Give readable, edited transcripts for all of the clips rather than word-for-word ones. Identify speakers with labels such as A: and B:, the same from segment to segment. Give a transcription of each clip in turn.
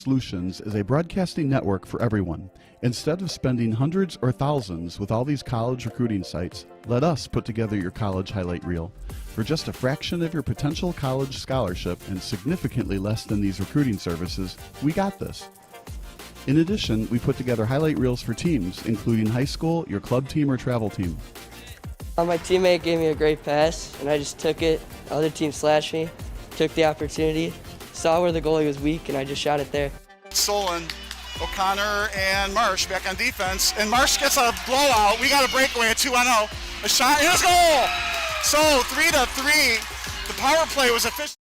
A: Solutions is a broadcasting network for everyone. Instead of spending hundreds or thousands with all these college recruiting sites, let us put together your college highlight reel. For just a fraction of your potential college scholarship and significantly less than these recruiting services, we got this. In addition, we put together highlight reels for teams, including high school, your club team, or travel team.
B: My teammate gave me a great pass, and I just took it. The other team slashed me, took the opportunity, saw where the goalie was weak, and I just shot it there.
C: Solon, O'Connor, and Marsh back on defense, and Marsh gets a blowout. We got a breakaway at 2-0. A shot, and a goal! So 3-3. The power play was efficient.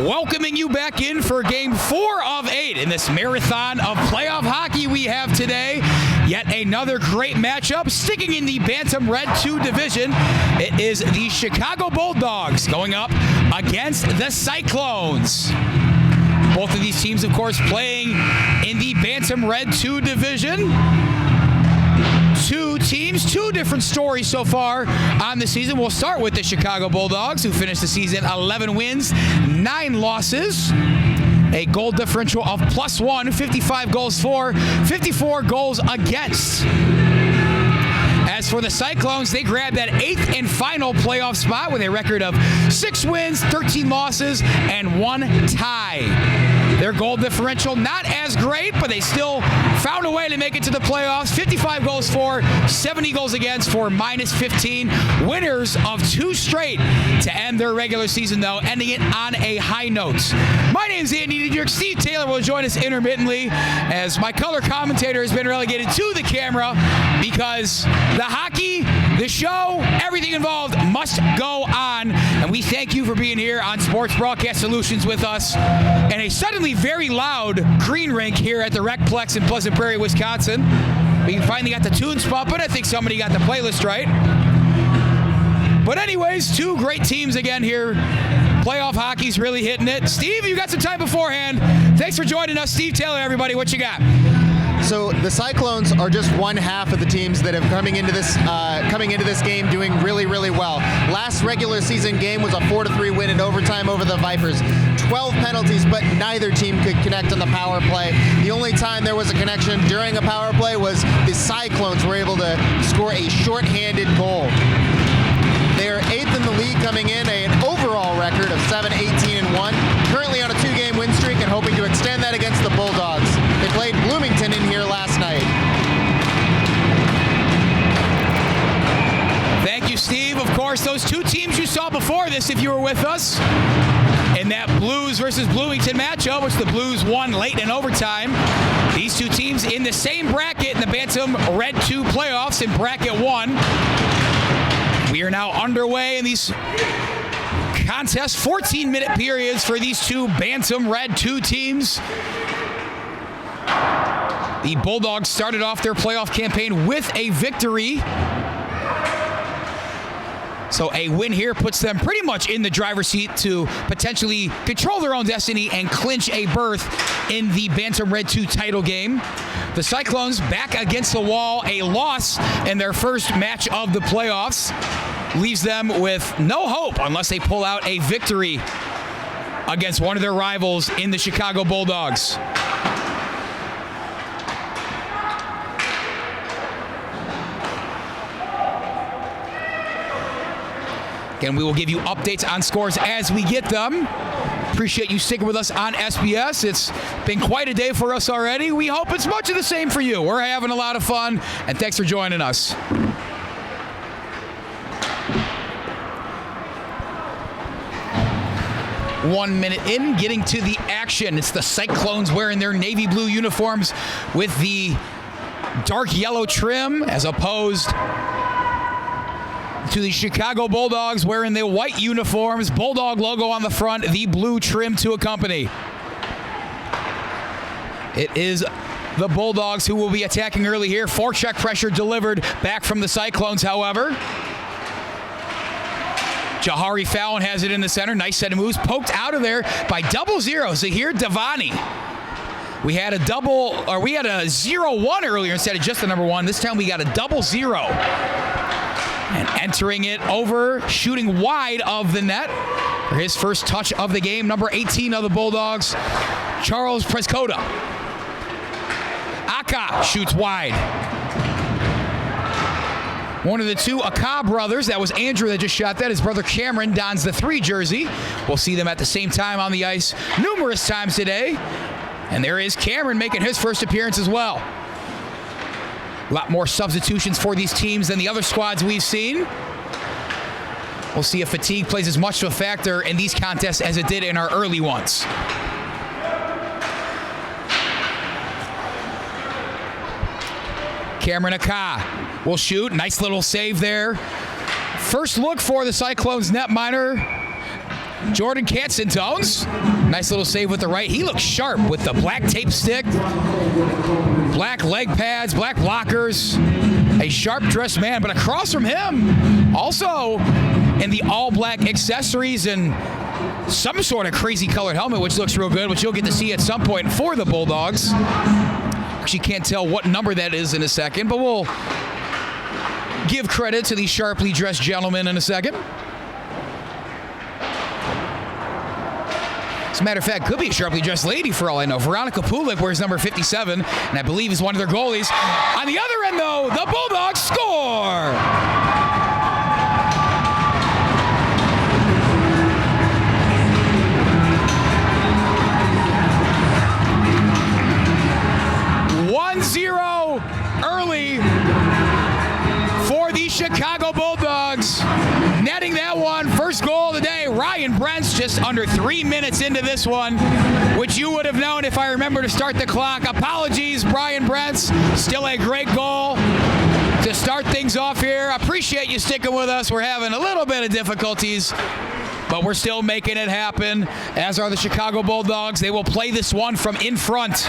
D: Welcoming you back in for Game 4 of 8 in this marathon of playoff hockey we have today. Yet another great matchup, sticking in the Bantam Red 2 division. It is the Chicago Bulldogs going up against the Cyclones. Both of these teams, of course, playing in the Bantam Red 2 division. Two teams, two different stories so far on the season. We'll start with the Chicago Bulldogs, who finished the season 11 wins, 9 losses. A goal differential of +1, 55 goals for, 54 goals against. As for the Cyclones, they grabbed that 8th and final playoff spot with a record of 6 wins, 13 losses, and 1 tie. Their goal differential not as great, but they still found a way to make it to the playoffs. 55 goals for, 70 goals against for -15. Winners of 2 straight to end their regular season, though, ending it on a high note. My name's Andy Diedrich. Steve Taylor will join us intermittently as my color commentator has been relegated to the camera because the hockey, the show, everything involved must go on. And we thank you for being here on Sports Broadcast Solutions with us in a suddenly very loud green rink here at the Recplex in Pleasant Prairie, Wisconsin. We finally got the tunes pumping. I think somebody got the playlist right. But anyways, 2 great teams again here. Playoff hockey's really hitting it. Steve, you got some time beforehand. Thanks for joining us. Steve Taylor, everybody. What you got?
E: So the Cyclones are just one half of the teams that have coming into this game doing really, really well. Last regular season game was a 4-3 win in overtime over the Vipers. 12 penalties, but neither team could connect on the power play. The only time there was a connection during a power play was the Cyclones were able to score a shorthanded goal. They are 8th in the league, coming in an overall record of 7-18-1. Currently on a 2-game win streak and hoping to extend that against the Bulldogs. They played Bloomington in here last night.
D: Thank you, Steve. Of course, those 2 teams you saw before this, if you were with us, in that Blues versus Bloomington matchup, which the Blues won late in overtime. These 2 teams in the same bracket in the Bantam Red 2 playoffs in bracket 1. We are now underway in these contests, 14-minute periods for these 2 Bantam Red 2 teams. The Bulldogs started off their playoff campaign with a victory. So a win here puts them pretty much in the driver's seat to potentially control their own destiny and clinch a berth in the Bantam Red 2 title game. The Cyclones back against the wall, a loss in their first match of the playoffs. Leaves them with no hope unless they pull out a victory against one of their rivals in the Chicago Bulldogs. Again, we will give you updates on scores as we get them. Appreciate you sticking with us on SBS. It's been quite a day for us already. We hope it's much of the same for you. We're having a lot of fun, and thanks for joining us. One minute in, getting to the action. It's the Cyclones wearing their navy blue uniforms with the dark yellow trim as opposed to the Chicago Bulldogs wearing the white uniforms, Bulldog logo on the front, the blue trim to accompany. It is the Bulldogs who will be attacking early here. Forecheck pressure delivered back from the Cyclones, however. Jahari Fallon has it in the center. Nice set of moves. Poked out of there by 0-0. Zahir Davani. We had a 0-1 earlier instead of just the number 1. This time we got a 0-0. And entering it over, shooting wide of the net For his first touch of the game, number 18 of the Bulldogs, Charles Prescota. Aka shoots wide. One of the two Aka brothers, that was Andrew that just shot that. His brother Cameron dons the 3 jersey. We'll see them at the same time on the ice numerous times today. And there is Cameron making his first appearance as well. A lot more substitutions for these teams than the other squads we've seen. We'll see if fatigue plays as much of a factor in these contests as it did in our early ones. Cameron Aka will shoot. Nice little save there. First look for the Cyclones netminder, Jordan Katzentones. Nice little save with the right. He looks sharp with the black tape stick, black leg pads, black blockers. A sharp-dressed man, but across from him, also in the all-black accessories and some sort of crazy colored helmet, which looks real good, which you'll get to see at some point for the Bulldogs. Actually can't tell what number that is in a second, but we'll give credit to these sharply dressed gentlemen in a second. As a matter of fact, could be a sharply dressed lady for all I know. Veronica Pulik wears number 57, and I believe is one of their goalies. On the other end, though, the Bulldogs score! Early for the Chicago Bulldogs. Netting that one, first goal of the day. Ryan Brent's just under 3 minutes into this one, which you would have known if I remember to start the clock. Apologies, Brian Brent's. Still a great goal to start things off here. Appreciate you sticking with us. We're having a little bit of difficulties, but we're still making it happen, as are the Chicago Bulldogs. They will play this one from in front.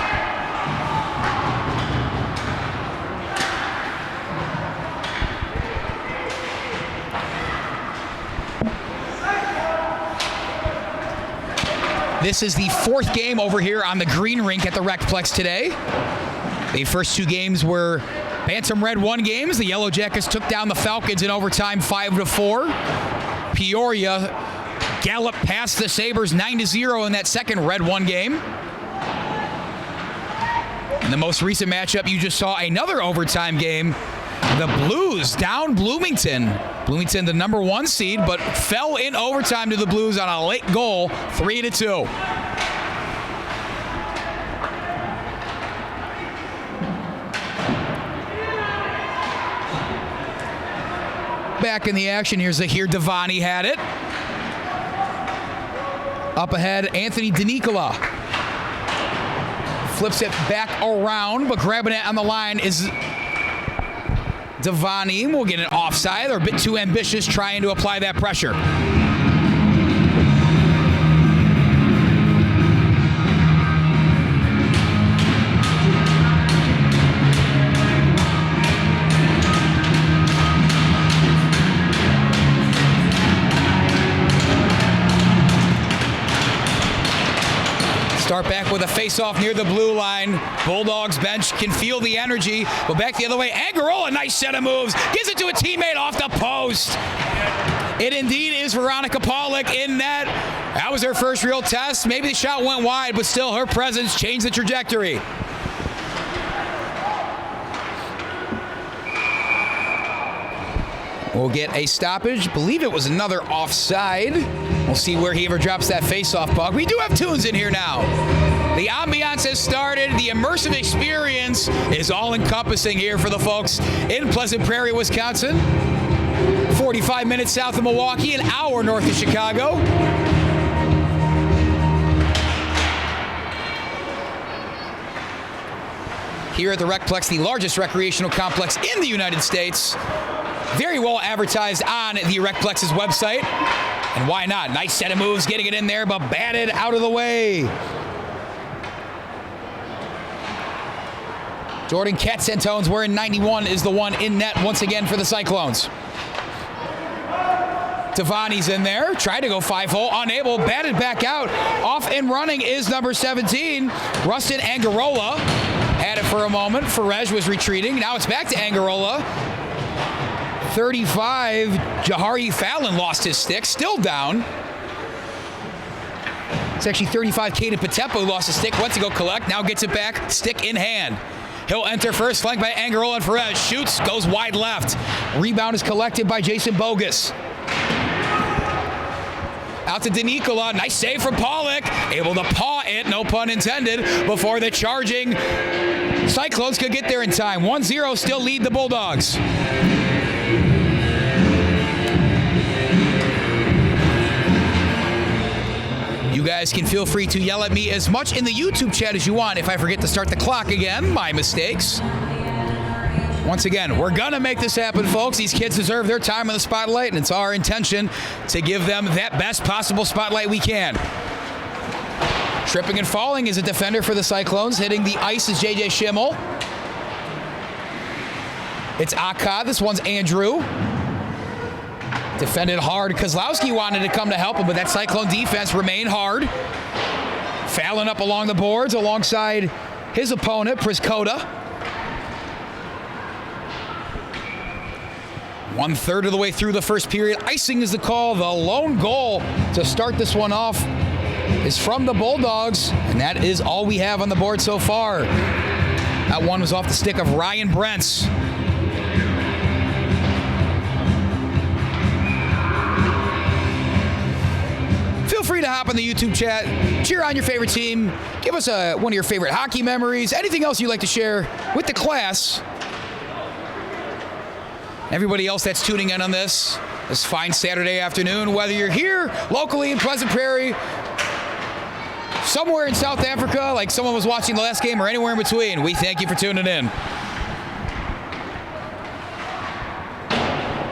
D: This is the 4th game over here on the green rink at the Recplex today. The first 2 games were Bantam Red 1 games. The Yellow Jackets took down the Falcons in overtime 5-4. Peoria galloped past the Sabres 9-0 in that second Red 1 game. In the most recent matchup, you just saw another overtime game. The Blues down Bloomington. Bloomington, the number 1 seed, but fell in overtime to the Blues on a late goal, 3-2. Back in the action, here's Zahir Devani had it. Up ahead, Anthony DeNicola. Flips it back around, but grabbing it on the line is Devani. Will get an offside. They're a bit too ambitious trying to apply that pressure. Start back with a face-off near the blue line. Bulldogs bench can feel the energy. Go back the other way. Angarola, nice set of moves. Gives it to a teammate off the post. It indeed is Veronica Pulik in net. That was her first real test. Maybe the shot went wide, but still her presence changed the trajectory. We'll get a stoppage. Believe it was another offside. We'll see where he ever drops that face-off puck. We do have tunes in here now. The ambiance has started. The immersive experience is all-encompassing here for the folks in Pleasant Prairie, Wisconsin. 45 minutes south of Milwaukee, an hour north of Chicago. Here at the Recplex, the largest recreational complex in the United States. Very well advertised on the Recplex's website. And why not? Nice set of moves, getting it in there, but batted out of the way. Jordan Katzentones wearing 91 is the one in net once again for the Cyclones. Devani's in there, tried to go 5-hole, unable, batted back out. Off and running is number 17, Rustin Angarola. Had it for a moment. Ferrej was retreating. Now it's back to Angarola. 35, Jahari Fallon lost his stick, still down. It's actually 35K to Bantam, who lost a stick, went to go collect, now gets it back, stick in hand. He'll enter first, flanked by Angarola and Perez. Shoots, goes wide left. Rebound is collected by Jason Bogus. Out to DeNicola, nice save from Pollock. Able to paw it, no pun intended, before the charging Cyclones could get there in time. 1-0, still lead the Bulldogs. You guys can feel free to yell at me as much in the YouTube chat as you want. If I forget to start the clock again, my mistakes. Once again, we're going to make this happen, folks. These kids deserve their time in the spotlight, and it's our intention to give them that best possible spotlight we can. Tripping and falling is a defender for the Cyclones. Hitting the ice is J.J. Schimmel. It's Aka. This one's Andrew. Defended hard. Kozlowski wanted to come to help him, but that Cyclone defense remained hard. Fallon up along the boards alongside his opponent, Priskota. 1/3 of the way through the first period. Icing is the call. The lone goal to start this one off is from the Bulldogs, and that is all we have on the board so far. That one was off the stick of Ryan Brents. Feel free to hop on the YouTube chat, cheer on your favorite team, give us one of your favorite hockey memories, anything else you'd like to share with the class. Everybody else that's tuning in on this fine Saturday afternoon, whether you're here locally in Pleasant Prairie, somewhere in South Africa, like someone was watching the last game, or anywhere in between, we thank you for tuning in.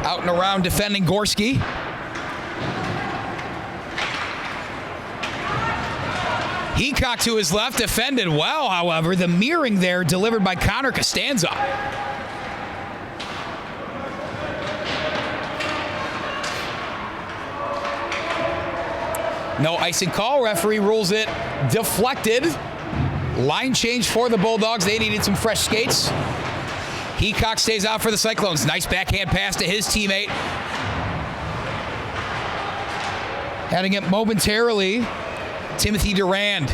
D: Out and around defending Gorski. Heacock to his left, defended well, however. The mirroring there delivered by Connor Costanza. No icing call. Referee rules it deflected. Line change for the Bulldogs. They needed some fresh skates. Heacock stays out for the Cyclones. Nice backhand pass to his teammate. Having it momentarily, Timothy Durand.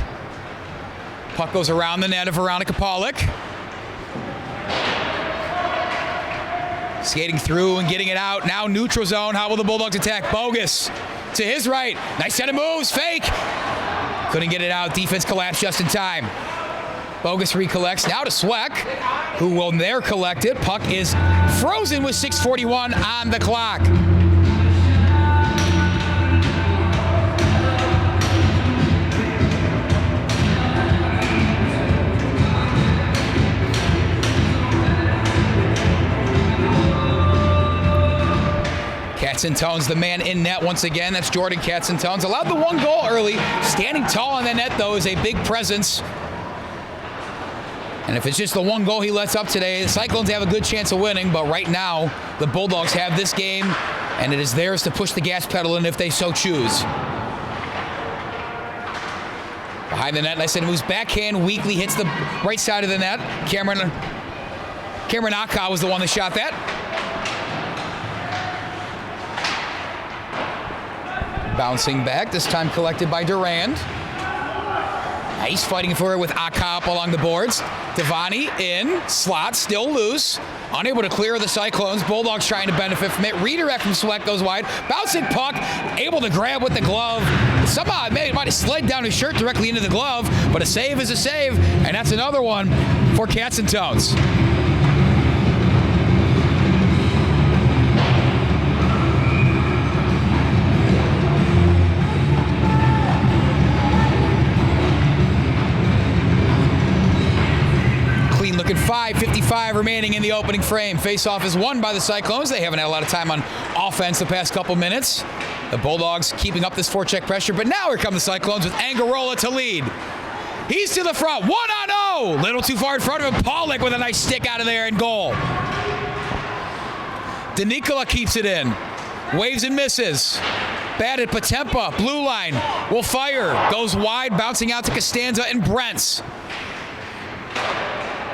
D: Puck goes around the net of Veronica Pollock. Skating through and getting it out. Now neutral zone. How will the Bulldogs attack? Bogus to his right. Nice set of moves. Fake. Couldn't get it out. Defense collapsed just in time. Bogus recollects. Now to Sweck, who will there collect it. Puck is frozen with 6:41 on the clock. Katzentones, the man in net once again. That's Jordan Katzentones. Allowed the one goal early. Standing tall on the net, though, is a big presence. And if it's just the one goal he lets up today, the Cyclones have a good chance of winning. But right now, the Bulldogs have this game, and it is theirs to push the gas pedal in if they so choose. Behind the net, nice and moves backhand. Weakly hits the right side of the net. Cameron Aka was the one that shot that. Bouncing back, this time collected by Durand. Nice fighting for it with Aka up along the boards. Devani in, slot, still loose. Unable to clear the Cyclones. Bulldogs trying to benefit from it. Redirect from Sweck goes wide. Bouncing puck, able to grab with the glove. Somehow it might have slid down his shirt directly into the glove, but a save is a save, and that's another one for Katzentones. Looking 5:55 remaining in the opening frame. Face-off is won by the Cyclones. They haven't had a lot of time on offense the past couple minutes. The Bulldogs keeping up this forecheck pressure, but now here come the Cyclones with Angarola to lead. He's to the front, 1-on-0. Little too far in front of him. Pollock with a nice stick out of there and goal. DeNicola keeps it in. Waves and misses. Batted Potempa, blue line, will fire. Goes wide, bouncing out to Costanza and Brents.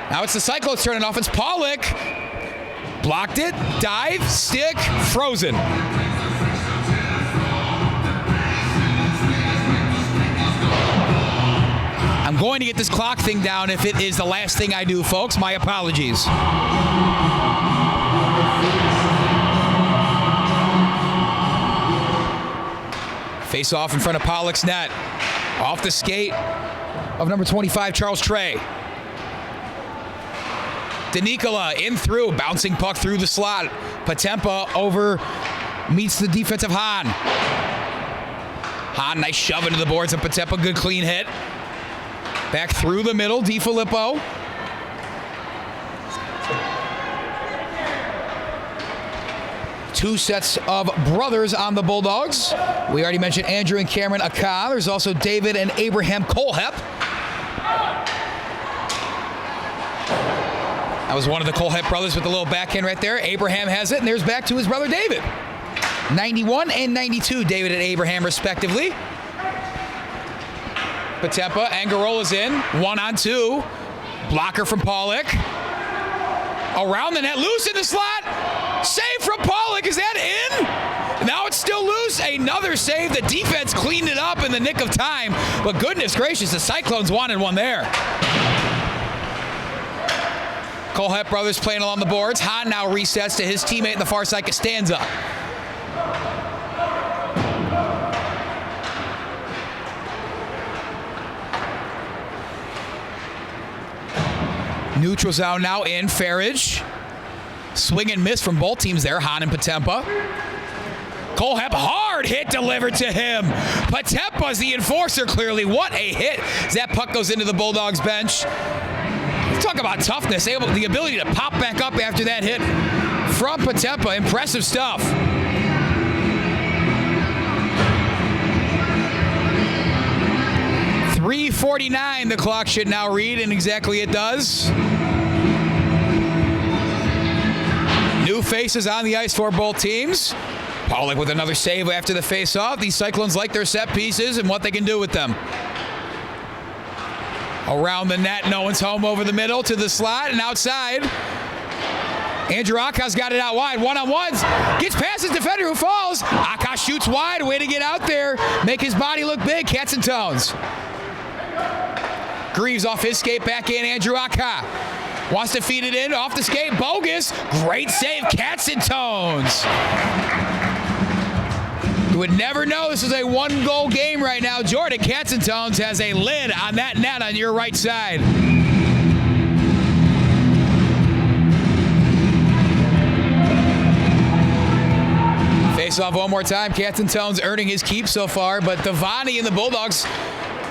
D: Now it's the Cyclones turning offense. Pollock blocked it, dive, stick, frozen. I'm going to get this clock thing down if it is the last thing I do, folks. My apologies. Face off in front of Pollock's net. Off the skate of number 25, Charles Trey. DeNicola in through, bouncing puck through the slot. Patempa over, meets the defensive Hahn. Hahn, nice shove into the boards of Patempa, good clean hit. Back through the middle, DiFilippo. Two sets of brothers on the Bulldogs. We already mentioned Andrew and Cameron Aka. There's also David and Abraham Colehep. That was one of the Colehep brothers with the little backhand right there. Abraham has it, and there's back to his brother David. 91 and 92, David and Abraham respectively. Patempa, Angarola's in, 1-on-2. Blocker from Pollock. Around the net, loose in the slot. Save from Pollock, is that in? Now it's still loose, another save. The defense cleaned it up in the nick of time, but goodness gracious, the Cyclones wanted one there. Colehep brothers playing along the boards. Hahn now resets to his teammate in the far side, Costanza. Neutral zone now in. Farage. Swing and miss from both teams there, Hahn and Patempa. Colehep, hard hit delivered to him. Patempa's the enforcer, clearly. What a hit. As that puck goes into the Bulldogs bench. Talk about toughness, the ability to pop back up after that hit from Patempa. Impressive stuff. .349 the clock should now read, and exactly it does. New faces on the ice for both teams. Pollock with another save after the face-off. These Cyclones like their set pieces and what they can do with them. Around the net, no one's home over the middle to the slot and outside. Andrew Aka's got it out wide, one-on-ones. Gets past his defender who falls. Aka shoots wide, way to get out there. Make his body look big, Cats and Tones. Greaves off his skate, back in, Andrew Aka. Wants to feed it in, off the skate, Bogus. Great save, Cats and Tones. You would never know this is a one-goal game right now. Jordan Cats and Tones has a lid on that net on your right side. Face off one more time. Cats and Tones earning his keep so far, but Devani and the Bulldogs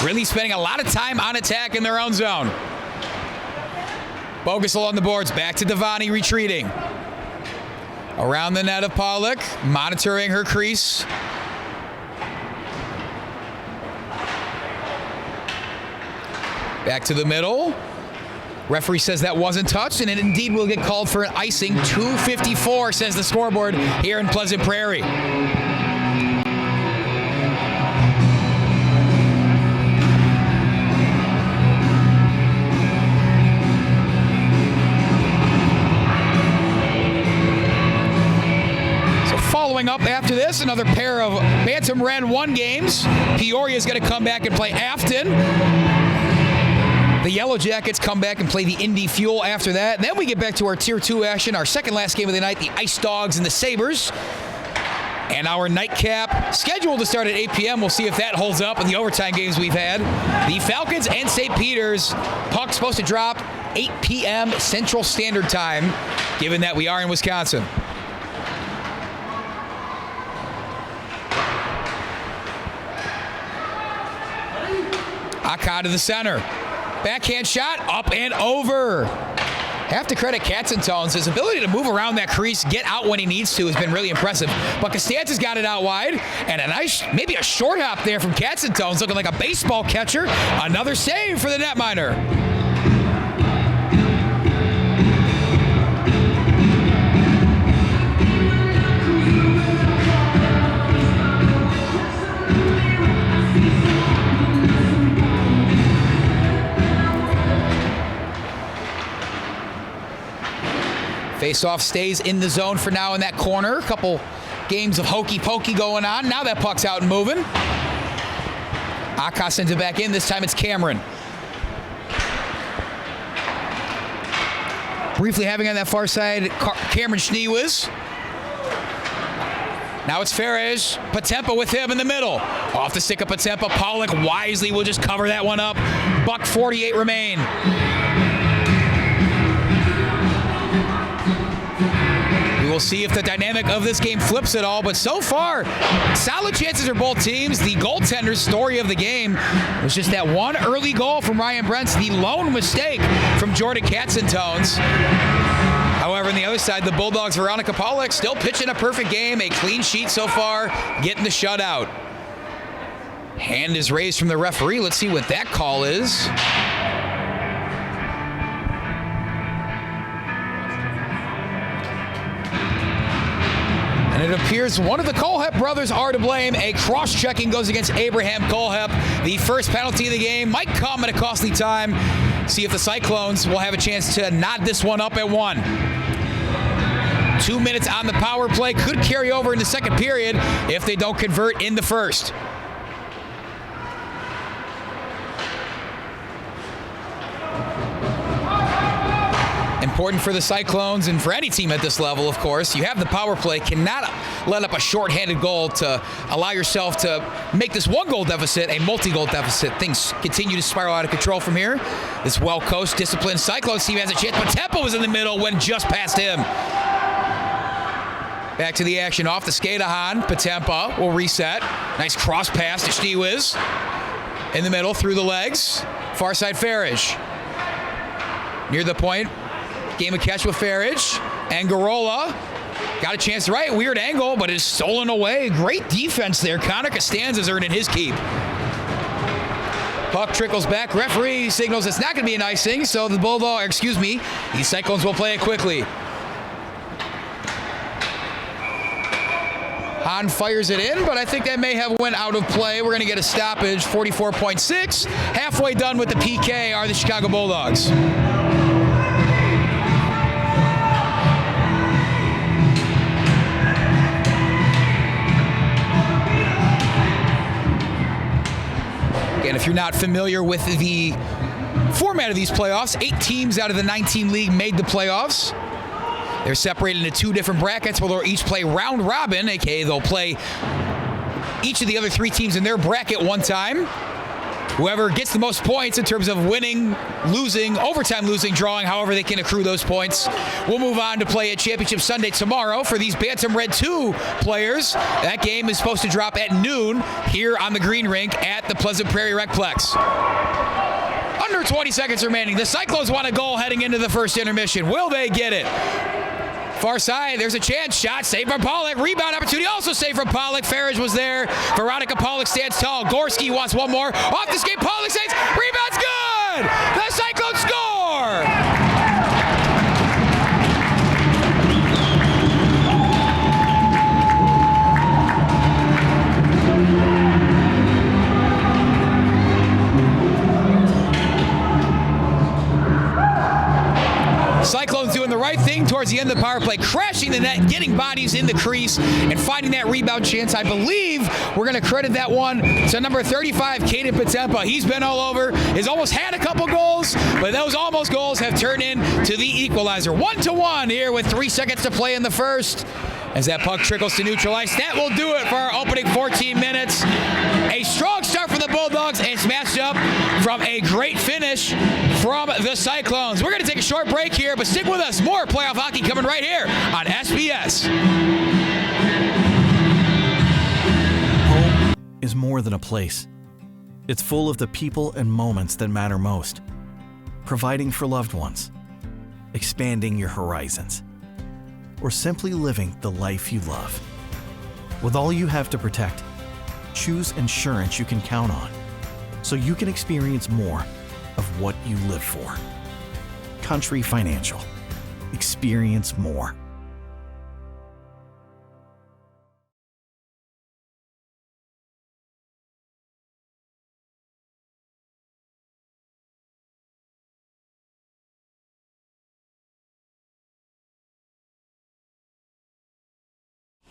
D: really spending a lot of time on attack in their own zone. Bogus along the boards, back to Devani retreating. Around the net of Pollock, monitoring her crease. Back to the middle. Referee says that wasn't touched, and it indeed will get called for an icing. 2:54 says the scoreboard here in Pleasant Prairie. Following up after this, another pair of Bantam Red 1 games. Peoria's going to come back and play Afton. The Yellow Jackets come back and play the Indy Fuel after that. And then we get back to our Tier 2 action, our second last game of the night, the Ice Dogs and the Sabres. And our nightcap scheduled to start at 8 p.m. We'll see if that holds up in the overtime games we've had. The Falcons and St. Peter's. Puck's supposed to drop 8 p.m. Central Standard Time, given that we are in Wisconsin. Aka to the center. Backhand shot, up and over. Have to credit Cats and Tones. His ability to move around that crease, get out when he needs to, has been really impressive. But Costanza's got it out wide, and a nice, maybe a short hop there from Cats and Tones, looking like a baseball catcher. Another save for the netminder. Faceoff stays in the zone for now in that corner. A couple games of hokey pokey going on. Now that puck's out and moving. Aka sends it back in. This time it's Cameron. Briefly having on that far side, Cameron Schneewis. Now it's Ferris. Patempa with him in the middle. Off the stick of Patempa. Pollock wisely will just cover that one up. $1:48 remain. We will see if the dynamic of this game flips at all, but so far, solid chances for both teams. The goaltender's story of the game was just that one early goal from Ryan Brentz, the lone mistake from Jordan Katzentones. However, on the other side, the Bulldogs' Veronica Pollock still pitching a perfect game, a clean sheet so far, getting the shutout. Hand is raised from the referee. Let's see what that call is. And it appears one of the Colehep brothers are to blame. A cross-checking goes against Abraham Colehep. The first penalty of the game might come at a costly time. See if the Cyclones will have a chance to knot this one up at 1. 2 minutes on the power play. Could carry over in the second period if they don't convert in the first. Important for the Cyclones and for any team at this level, of course. You have the power play. Cannot let up a shorthanded goal to allow yourself to make this one-goal deficit a multi-goal deficit. Things continue to spiral out of control from here. This well-coached, disciplined Cyclones team has a chance, but Tempo was in the middle, went just past him. Back to the action off the skate-a-han. Patempa will reset. Nice cross pass to Schneewis. In the middle, through the legs. Far side Farage. Near the point. Game of catch with Farage. Angarola got a chance right. Weird angle, but is stolen away. Great defense there. Connor Costanza's earning his keep. Puck trickles back. Referee signals it's not going to be an icing, so the these Cyclones will play it quickly. Hahn fires it in, but I think that may have went out of play. We're going to get a stoppage. 44.6. Halfway done with the PK are the Chicago Bulldogs. And if you're not familiar with the format of these playoffs, 8 teams out of the 19 league made the playoffs. They're separated into 2 different brackets where they'll each play round robin, aka they'll play each of the other 3 teams in their bracket one time. Whoever gets the most points in terms of winning, losing, overtime losing, drawing, however they can accrue those points, will move on to play at Championship Sunday tomorrow for these Bantam Red 2 players. That game is supposed to drop at noon here on the Green Rink at the Pleasant Prairie Recplex. Under 20 seconds remaining. The Cyclones want a goal heading into the first intermission. Will they get it? Far side, there's a chance. Shot saved from Pollock. Rebound opportunity also saved from Pollock. Farage was there. Veronica Pollock stands tall. Gorski wants one more. Off the skate, Pollock saves. Rebound's good! The Cyclones score! Cyclones doing the right thing towards the end of the power play, crashing the net, getting bodies in the crease, and finding that rebound chance. I believe we're going to credit that one to number 35, Caden Patempa. He's been all over. He's almost had a couple goals, but those almost goals have turned into the equalizer. 1-1 here with 3 seconds to play in the first. As that puck trickles to neutral ice. That will do it for our opening 14 minutes. A strong start for the Bulldogs and smashed up from a great finish from the Cyclones. We're going to take a short break here, but stick with us. More playoff hockey coming right here on SBS.
F: Home is more than a place. It's full of the people and moments that matter most. Providing for loved ones, expanding your horizons, or simply living the life you love. With all you have to protect, choose insurance you can count on, so you can experience more of what you live for. Country Financial. Experience more.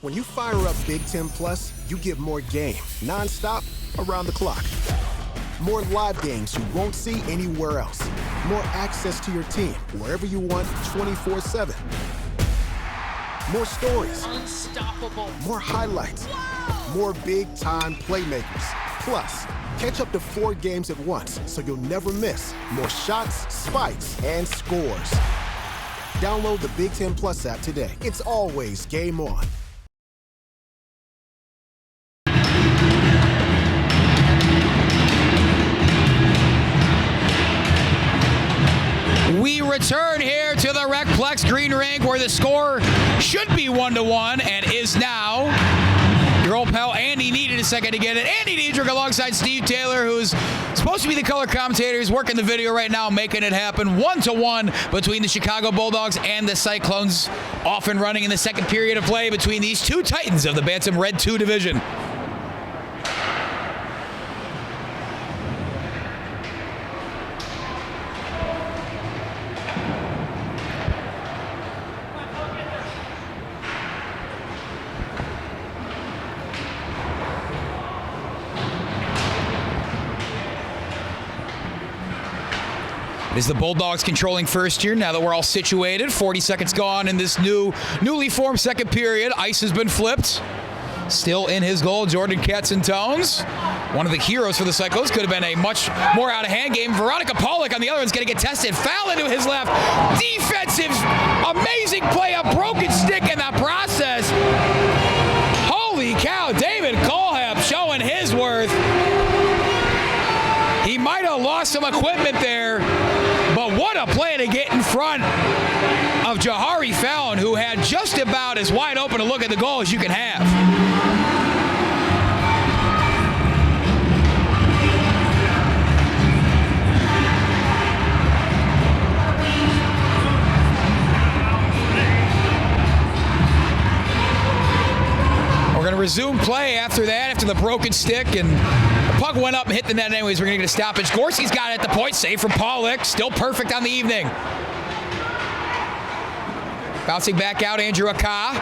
G: When you fire up Big Ten Plus, you get more game, nonstop, around the clock. More live games you won't see anywhere else. More access to your team wherever you want 24/7. More stories.
H: Unstoppable.
G: More highlights.
H: Wow.
G: More big-time playmakers. Plus, catch up to 4 games at once so you'll never miss more shots, spikes, and scores. Download the Big Ten Plus app today. It's always game on.
D: We return here to the Recplex Green Rink where the score should be 1-1 and is now. Your old pal Andy needed a second to get it. Andy Diedrich alongside Steve Taylor, who's supposed to be the color commentator. He's working the video right now, making it happen. 1-1 between the Chicago Bulldogs and the Cyclones. Off and running in the second period of play between these two titans of the Bantam Red 2 division. It is the Bulldogs controlling first here now that we're all situated. 40 seconds gone in this newly formed second period. Ice has been flipped. Still in his goal, Jordan Katzentones. One of the heroes for the Cyclones. Could have been a much more out-of-hand game. Veronica Pollock on the other one's going to get tested. Foul into his left. Defensive, amazing play, a broken stick in the process. Holy cow, David Colehap showing his worth. He might have lost some equipment there, but what a play to get in front of Jahari Fallon, who had just about as wide open a look at the goal as you can have. We're going to resume play after that, after the broken stick, and the puck went up and hit the net anyways. We're going to get a stoppage. Gorski's got it at the point. Save from Pollock. Still perfect on the evening. Bouncing back out, Andrew Aka.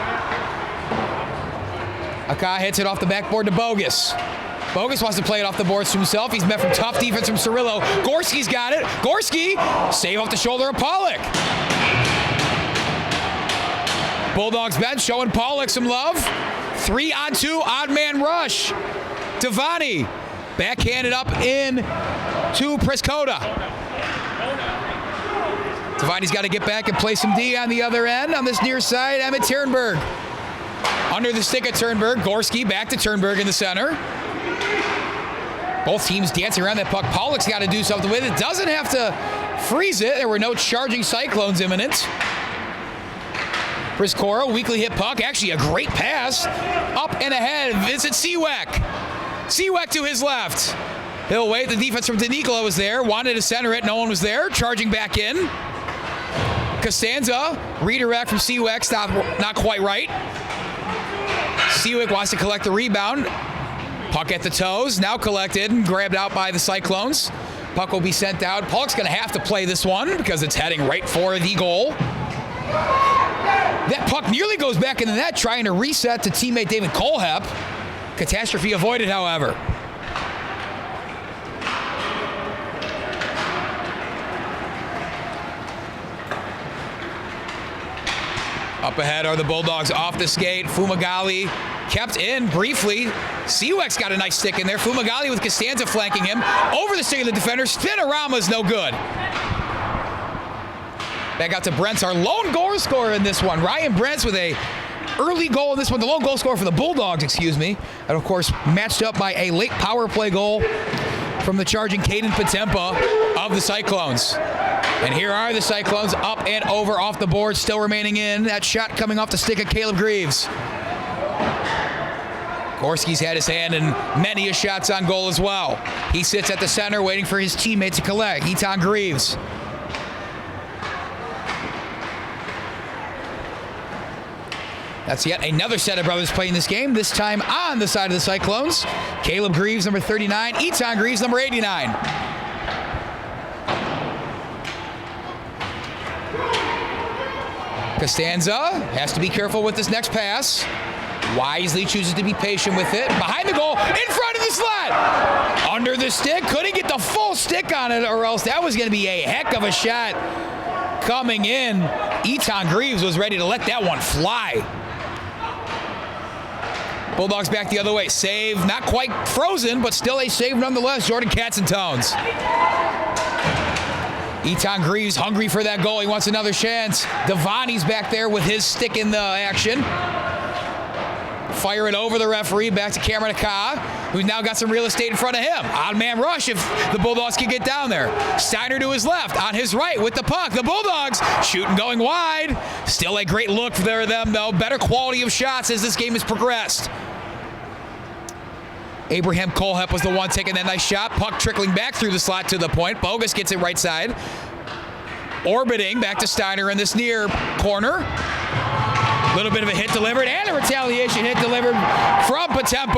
D: Aka hits it off the backboard to Bogus. Bogus wants to play it off the boards to himself. He's met from tough defense from Cirillo. Gorski's got it. Gorski, save off the shoulder of Pollock. Bulldogs bench showing Pollock some love. 3-on-2, odd man rush. Devani backhanded up in to Prescotta. Devani's got to get back and play some D on the other end. On this near side, Emmett Turnberg. Under the stick of Turnberg. Gorski back to Turnberg in the center. Both teams dancing around that puck. Pollock's got to do something with it. Doesn't have to freeze it. There were no charging Cyclones imminent. Priscora, weakly hit puck. Actually, a great pass. Up and ahead. Vincent Seawack. Seawack to his left. He'll wait. The defense from DeNicola was there. Wanted to center it. No one was there. Charging back in. Costanza. Redirect from Seawack. Stop. Not quite right. Seawack wants to collect the rebound. Puck at the toes. Now collected and grabbed out by the Cyclones. Puck will be sent out. Pollock's going to have to play this one because it's heading right for the goal. That puck nearly goes back in the net, trying to reset to teammate David Colehap. Catastrophe avoided, however. Up ahead are the Bulldogs off the skate. Fumagalli kept in briefly. Seawack's got a nice stick in there. Fumagalli with Costanza flanking him. Over the stick of the defender. Spinorama's no good. Back out to Brents, our lone goal scorer in this one. Ryan Brents with a early goal in this one. The lone goal scorer for the Bulldogs, excuse me. And of course, matched up by a late power play goal from the charging Caden Potempa of the Cyclones. And here are the Cyclones up and over off the board, still remaining in. That shot coming off the stick of Caleb Greaves. Gorski's had his hand in many a shots on goal as well. He sits at the center waiting for his teammate to collect. Eton Greaves. That's yet another set of brothers playing this game, this time on the side of the Cyclones. Caleb Greaves, number 39. Eton Greaves, number 89. Costanza has to be careful with this next pass. Wisely chooses to be patient with it. Behind the goal, in front of the slot. shot. Under the stick. Couldn't get the full stick on it, or else that was going to be a heck of a shot coming in. Eton Greaves was ready to let that one fly. Bulldogs back the other way. Save, not quite frozen, but still a save nonetheless. Jordan Katzentones. Eton Greaves hungry for that goal. He wants another chance. Devani's back there with his stick in the action. Fire it over the referee, back to Cameron Aka, who's now got some real estate in front of him. Odd man rush if the Bulldogs can get down there. Steiner to his left, on his right with the puck. The Bulldogs shooting going wide. Still a great look for them, though. Better quality of shots as this game has progressed. Abraham Colehep was the one taking that nice shot. Puck trickling back through the slot to the point. Bogus gets it right side. Orbiting back to Steiner in this near corner. Little bit of a hit delivered and a retaliation hit delivered from Bantam.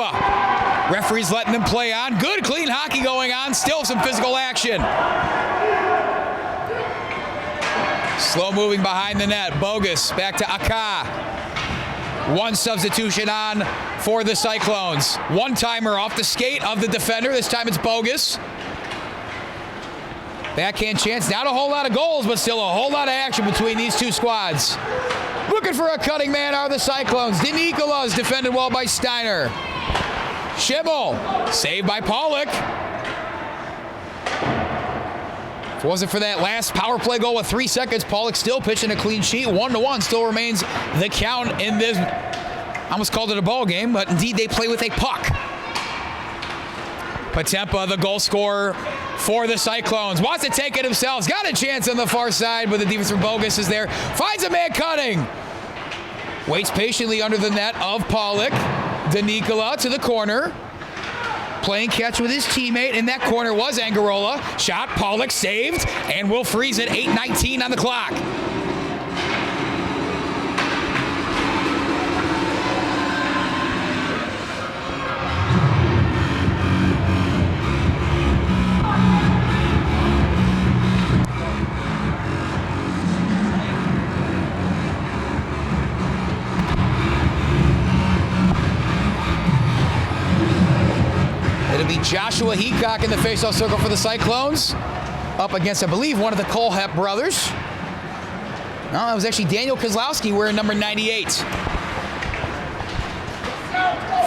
D: Referees letting them play on. Good, clean hockey going on. Still some physical action. Slow moving behind the net. Bogus back to Aka. One substitution on for the Cyclones. One-timer off the skate of the defender. This time it's Bogus. Backhand chance. Not a whole lot of goals, but still a whole lot of action between these two squads. Looking for a cutting man are the Cyclones. DeNicola's defended well by Steiner. Schimmel, saved by Pollock. If it wasn't for that last power play goal with 3 seconds, Pollock still pitching a clean sheet. 1-1 still remains the count in this. I almost called it a ball game, but indeed they play with a puck. Potempa, the goal scorer for the Cyclones, wants to take it himself. Got a chance on the far side, but the defense from Bogus is there. Finds a man cutting. Waits patiently under the net of Pollock. DeNicola to the corner. Playing catch with his teammate. In that corner was Angarola. Shot, Pollock saved, and will freeze it. 8:19 on the clock. It'll be Joshua Heacock in the faceoff circle for the Cyclones. Up against, I believe, one of the Colehep brothers. No, that was actually Daniel Kozlowski wearing number 98.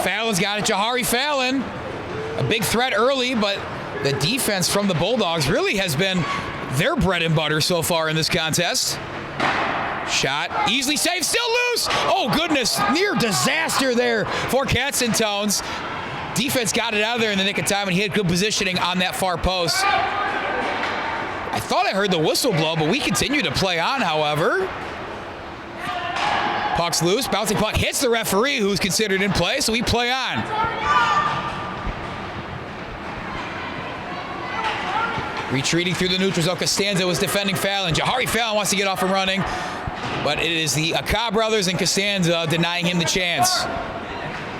D: Fallon's got it. Jahari Fallon. A big threat early, but the defense from the Bulldogs really has been their bread and butter so far in this contest. Shot, easily saved, still loose. Oh, goodness, near disaster there for Katzentones. Defense got it out of there in the nick of time, and he had good positioning on that far post. I thought I heard the whistle blow, but we continue to play on, however. Puck's loose, bouncing puck hits the referee, who's considered in play, so we play on. Retreating through the neutral zone, Costanza was defending Fallon. Jahari Fallon wants to get off and running, but it is the Aka brothers and Costanza denying him the chance.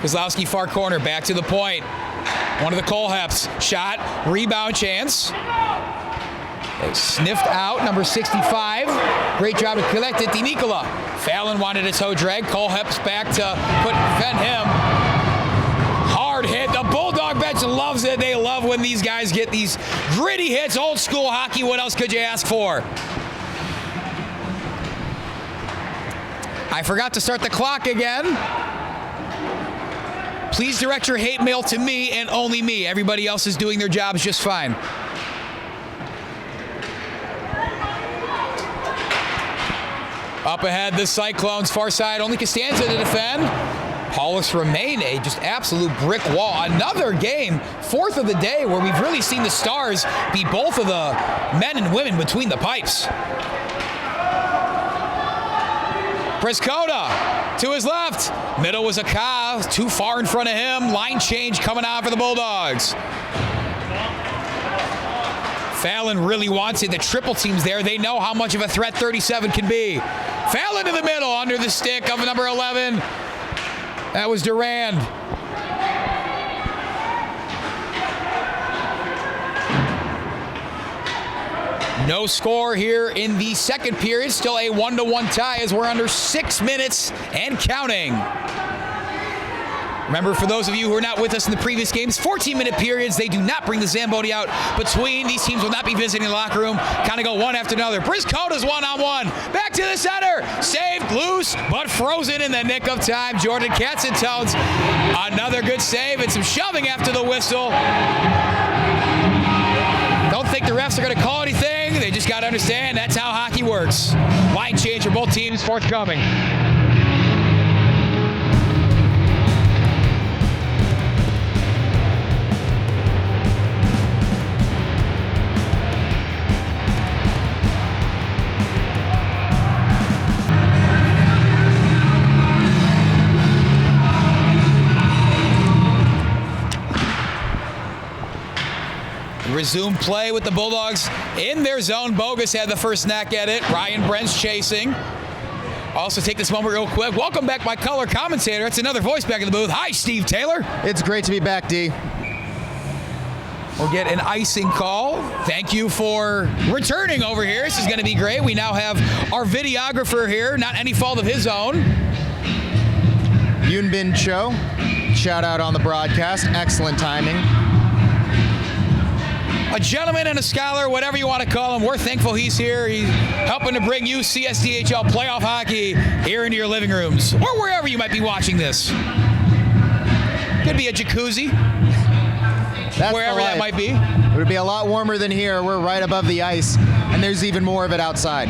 D: Kozlowski far corner, back to the point. One of the Coleheps, shot, rebound chance. They sniffed out, number 65. Great job to collect it, DeNicola. Fallon wanted a toe drag. Coleheps back to defend him. Hard hit, the Bulldog bench loves it. They love when these guys get these gritty hits, old school hockey. What else could you ask for? I forgot to start the clock again. Please direct your hate mail to me and only me. Everybody else is doing their jobs just fine. Up ahead, the Cyclones, far side, only Costanza to defend. Paulus remain a just absolute brick wall. Another game, fourth of the day, where we've really seen the Stars be both of the men and women between the pipes. Prescota to his left. Middle was Aka, too far in front of him. Line change coming out for the Bulldogs. Fallon really wants it. The triple team's there. They know how much of a threat 37 can be. Fallon to the middle, under the stick of number 11. That was Durand. No score here in the second period. Still a 1-1 tie as we're under 6 minutes and counting. Remember, for those of you who are not with us in the previous games, 14-minute periods. They do not bring the Zamboni out between. These teams will not be visiting the locker room. Kind of go one after another. Briscota's one-on-one. Back to the center. Saved, loose, but frozen in the nick of time. Jordan Katzentones, another good save and some shoving after the whistle. Don't think the refs are going to call anything. They just got to understand that's how hockey works. Line change for both teams forthcoming. Resume play with the Bulldogs in their zone. Bogus had the first snack at it. Ryan Brent's chasing. Also take this moment real quick. Welcome back my color commentator. That's another voice back in the booth. Hi, Steve Taylor.
E: It's great to be back, D.
D: We'll get an icing call. Thank you for returning over here. This is going to be great. We now have our videographer here, not any fault of his own.
E: Yoon Bin Cho, shout out on the broadcast. Excellent timing.
D: A gentleman and a scholar, whatever you want to call him. We're thankful he's here. He's helping to bring you CSDHL playoff hockey here into your living rooms or wherever you might be watching this. Could be a jacuzzi,
E: That's
D: wherever that might be.
E: It would be a lot warmer than here. We're right above the ice, and there's even more of it outside.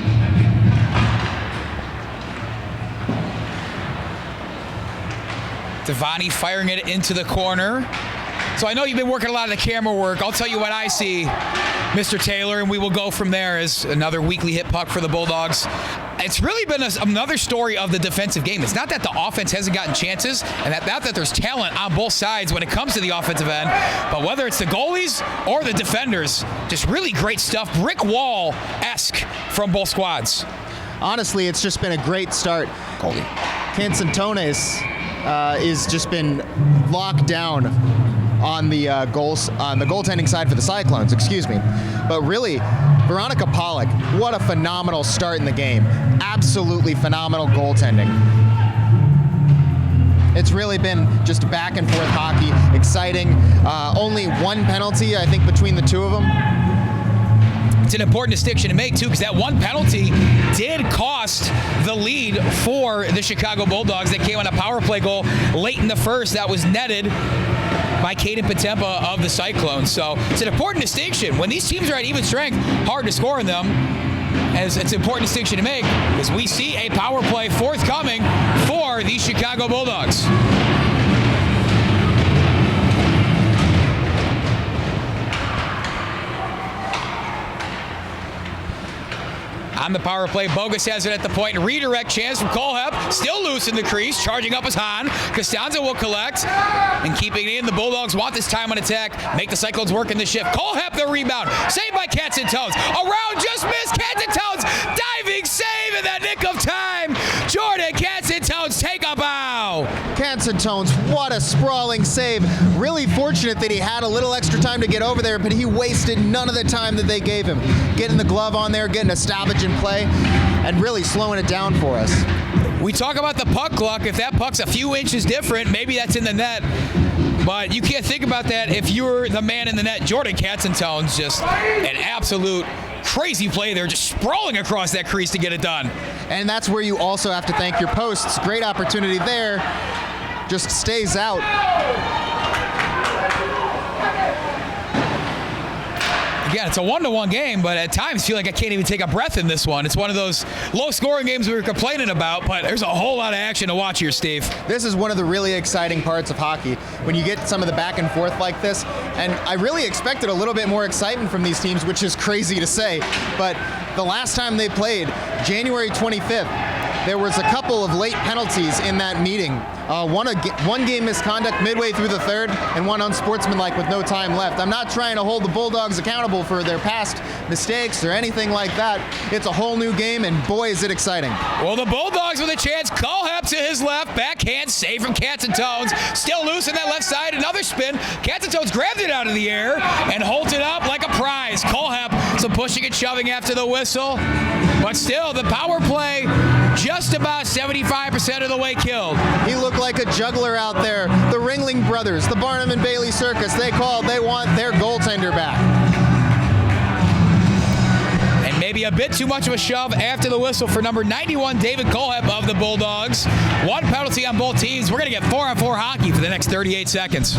D: Devani firing it into the corner. So I know you've been working a lot of the camera work. I'll tell you what I see, Mr. Taylor, and we will go from there as another weekly hit puck for the Bulldogs. It's really been another story of the defensive game. It's not that the offense hasn't gotten chances, and not that there's talent on both sides when it comes to the offensive end, but whether it's the goalies or the defenders, just really great stuff. Brick wall-esque from both squads.
E: Honestly, it's just been a great start.
D: Goalie.
E: Cancentones is just been locked down on the goaltending side for the Cyclones, excuse me. But really, Veronica Pollock, what a phenomenal start in the game. Absolutely phenomenal goaltending. It's really been just back and forth hockey, exciting. Only one penalty, I think, between the two of them.
D: It's an important distinction to make, too, because that one penalty did cost the lead for the Chicago Bulldogs. That came on a power play goal late in the first that was netted by Caden Patempa of the Cyclones. So it's an important distinction. When these teams are at even strength, hard to score in them. As it's an important distinction to make, because we see a power play forthcoming for the Chicago Bulldogs. On the power play, Bogus has it at the point. Redirect chance from Colehep. Still loose in the crease. Charging up is Hahn. Costanza will collect. And keeping it in, the Bulldogs want this time on attack. Make the Cyclones work in the shift. Colehep the rebound. Saved by Katzentones. Around, just missed. Katzentones diving save in that nick of time. Jordan Katzentones take a bow.
E: Katzentones, what a sprawling save. Really fortunate that he had a little extra time to get over there, but he wasted none of the time that they gave him. Getting the glove on there, getting a stoppage in play, and really slowing it down for us.
D: We talk about the puck luck. If that puck's a few inches different, maybe that's in the net. But you can't think about that if you're the man in the net. Jordan Katzentones, just an absolute crazy play there, just sprawling across that crease to get it done.
E: And that's where you also have to thank your posts. Great opportunity there. Just stays out.
D: Again, it's a 1-1 game, but at times I feel like I can't even take a breath in this one. It's one of those low-scoring games we were complaining about, but there's a whole lot of action to watch here, Steve.
E: This is one of the really exciting parts of hockey, when you get some of the back and forth like this. And I really expected a little bit more excitement from these teams, which is crazy to say. But the last time they played, January 25th, there was a couple of late penalties in that meeting. One game misconduct midway through the third, and one unsportsmanlike with no time left. I'm not trying to hold the Bulldogs accountable for their past mistakes or anything like that. It's a whole new game, and boy, is it exciting.
D: Well, the Bulldogs with a chance. Colehep to his left. Backhand save from Katzentones. Still loose on that left side. Another spin. Katzentones grabbed it out of the air and holds it up like a prize. Colehep, some pushing and shoving after the whistle. But still, the power play just about 75% of the way killed.
E: He looked like a juggler out there. The Ringling Brothers, the Barnum and Bailey Circus, they want their goaltender back.
D: And maybe a bit too much of a shove after the whistle for number 91, David Kolhep of the Bulldogs. One penalty on both teams. We're going to get 4-on-4 hockey for the next 38 seconds.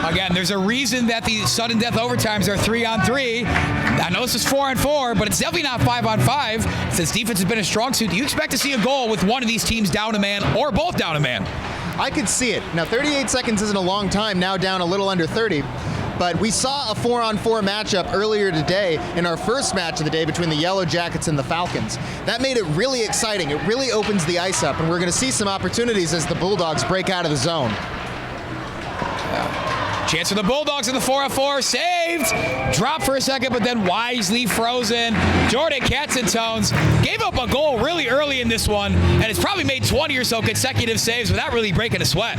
D: Again, there's a reason that the sudden death overtimes are 3-on-3. I know this is 4-on-4, but it's definitely not 5-on-5. Since defense has been a strong suit, do you expect to see a goal with one of these teams down a man or both down a man?
E: I could see it. Now, 38 seconds isn't a long time, now down a little under 30. But we saw a 4-on-4 matchup earlier today in our first match of the day between the Yellow Jackets and the Falcons. That made it really exciting. It really opens the ice up, and we're going to see some opportunities as the Bulldogs break out of the zone.
D: Chance for the Bulldogs in the 4-on-4. Saved. Dropped for a second, but then wisely frozen. Jordan Katzentones gave up a goal really early in this one, and has probably made 20 or so consecutive saves without really breaking a sweat.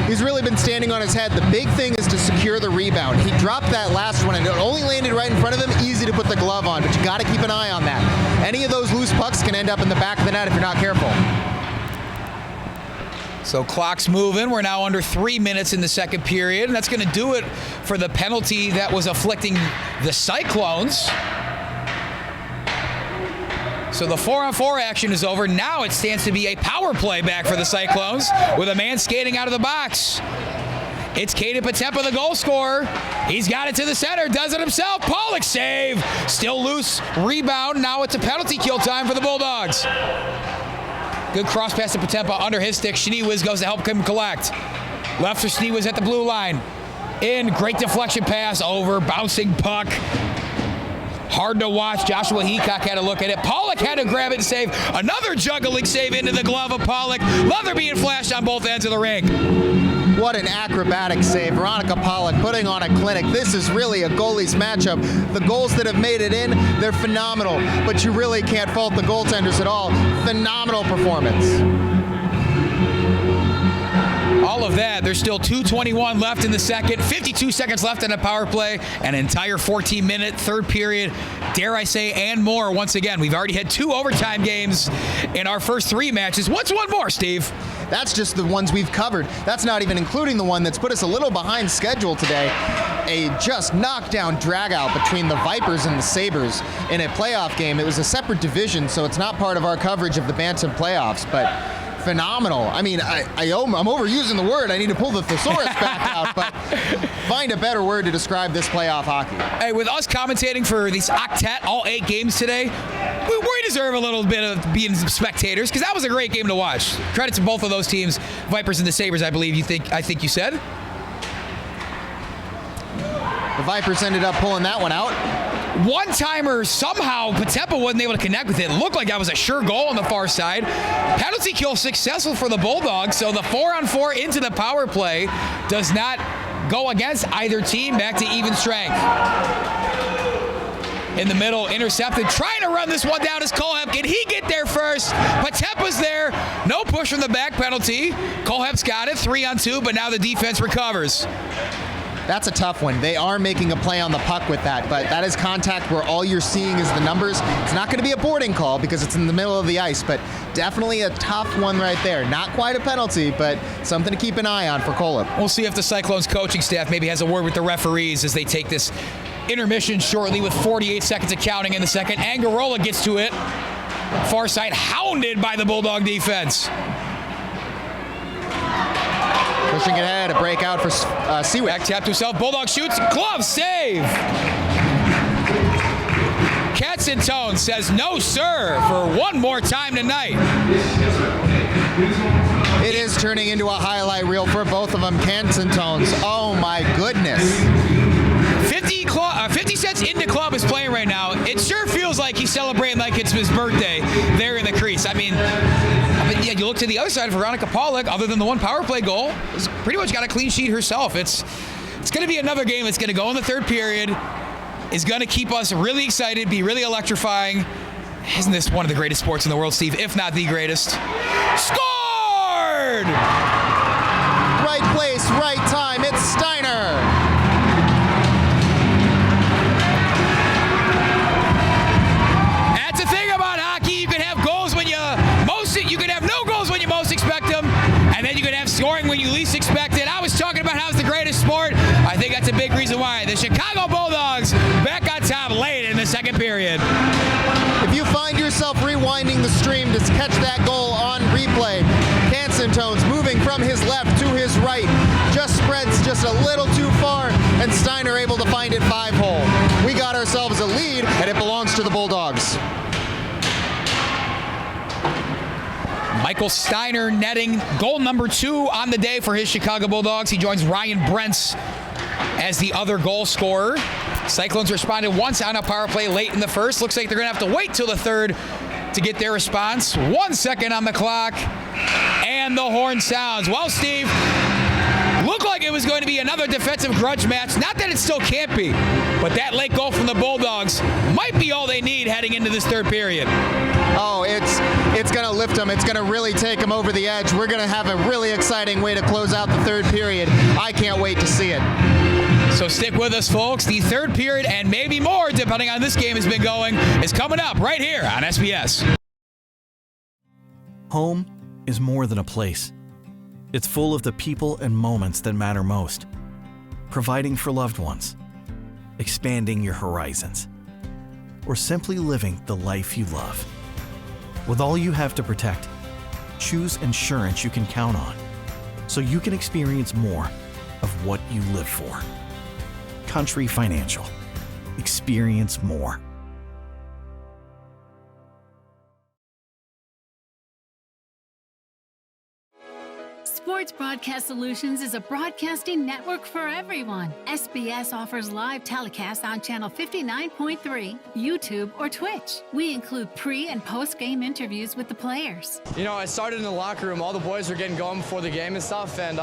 E: He's really been standing on his head. The big thing is to secure the rebound. He dropped that last one, and it only landed right in front of him. Easy to put the glove on, but you got to keep an eye on that. Any of those loose pucks can end up in the back of the net if you're not careful.
D: So clock's moving. We're now under 3 minutes in the second period, and that's going to do it for the penalty that was afflicting the Cyclones. So the 4-on-4 action is over. Now it stands to be a power play back for the Cyclones with a man skating out of the box. It's Caden Patempa, the goal scorer. He's got it to the center, does it himself. Pollock save. Still loose. Rebound. Now it's a penalty kill time for the Bulldogs. Good cross pass to Patempa under his stick. Schneewiz goes to help him collect. Left for Schneewiz at the blue line. In, great deflection pass over, bouncing puck. Hard to watch. Joshua Heacock had a look at it. Pollock had to grab it and save. Another juggling save into the glove of Pollock. Leather being flashed on both ends of the rink.
E: What an acrobatic save. Veronica Pollock putting on a clinic. This is really a goalie's matchup. The goals that have made it in, they're phenomenal, but you really can't fault the goaltenders at all. Phenomenal performance.
D: All of that, there's still 2:21 left in the second, 52 seconds left in a power play, an entire 14-minute third period, dare I say, and more. Once again, we've already had 2 overtime games in our first 3 matches. What's one more, Steve?
E: That's just the ones we've covered. That's not even including the one that's put us a little behind schedule today. A just knockdown drag-out between the Vipers and the Sabres in a playoff game. It was a separate division, so it's not part of our coverage of the Bantam playoffs, but phenomenal. I mean, I'm overusing the word. I need to pull the thesaurus back out, but find a better word to describe this playoff hockey.
D: Hey, with us commentating for these octet, all 8 games today, we deserve a little bit of being spectators, because that was a great game to watch. Credit to both of those teams, Vipers and the Sabres, I believe I think you said.
E: The Vipers ended up pulling that one out.
D: One-timer, somehow Patempa wasn't able to connect with it. It looked like that was a sure goal on the far side. Penalty kill successful for the Bulldogs, so the 4-on-4 into the power play does not go against either team. Back to even strength. In the middle, intercepted. Trying to run this one down is Kolhep. Can he get there first? Patempa's there. No push from the back penalty. Kolhep's got it, 3-on-2, but now the defense recovers.
E: That's a tough one. They are making a play on the puck with that, but that is contact where all you're seeing is the numbers. It's not going to be a boarding call because it's in the middle of the ice, but definitely a tough one right there. Not quite a penalty, but something to keep an eye on for Kolhep.
D: We'll see if the Cyclones coaching staff maybe has a word with the referees as they take this intermission shortly with 48 seconds of counting in the second. Angarola gets to it. Far side hounded by the Bulldog defense.
E: Pushing it ahead, a breakout for Seawick.
D: Back tap to himself, Bulldog shoots, glove save! Katzentones says no sir for one more time tonight.
E: It is turning into a highlight reel for both of them. Katzentones, oh my goodness.
D: 50 cents into club is playing right now. It sure feels like he's celebrating like it's his birthday there in the crease. I mean, yeah, you look to the other side of Veronica Pollock, other than the one power play goal, has pretty much got a clean sheet herself. It's going to be another game that's going to go in the third period. is going to keep us really excited, be really electrifying. Isn't this one of the greatest sports in the world, Steve, if not the greatest? Scored!
E: Right place, right time. It's Steiner.
D: That's the thing about hockey. You can have goals when you can have no goals when you most expect them, and then you can have scoring when you least expect it. I was talking about how it's the greatest sport. I think that's a big reason why. The Chicago Bulldogs back on top late in the second period.
E: If you find yourself rewinding the stream to catch that goal on replay, Cancentone's moving from his left to his right, just spreads just a little too far, and Steiner able to find it 5-hole. We got ourselves a lead, and it belongs to the Bulldogs.
D: Michael Steiner netting goal number 2 on the day for his Chicago Bulldogs. He joins Ryan Brentz as the other goal scorer. Cyclones responded once on a power play late in the first. Looks like they're going to have to wait till the third to get their response. 1 second on the clock, and the horn sounds. Well, Steve, looked like it was going to be another defensive grudge match. Not that it still can't be, but that late goal from the Bulldogs might be all they need heading into this third period.
E: Oh, it's going to lift them. It's going to really take them over the edge. We're going to have a really exciting way to close out the third period. I can't wait to see it.
D: So stick with us, folks. The third period, and maybe more, depending on this game has been going, is coming up right here on SBS.
F: Home is more than a place. It's full of the people and moments that matter most. Providing for loved ones, expanding your horizons, or simply living the life you love. With all you have to protect, choose insurance you can count on, so you can experience more of what you live for. Country Financial. Experience more.
H: Sports Broadcast Solutions is a broadcasting network for everyone. SBS offers live telecasts on Channel 59.3, YouTube, or Twitch. We include pre- and post-game interviews with the players.
I: You know, I started in the locker room. All the boys were getting going before the game and stuff, and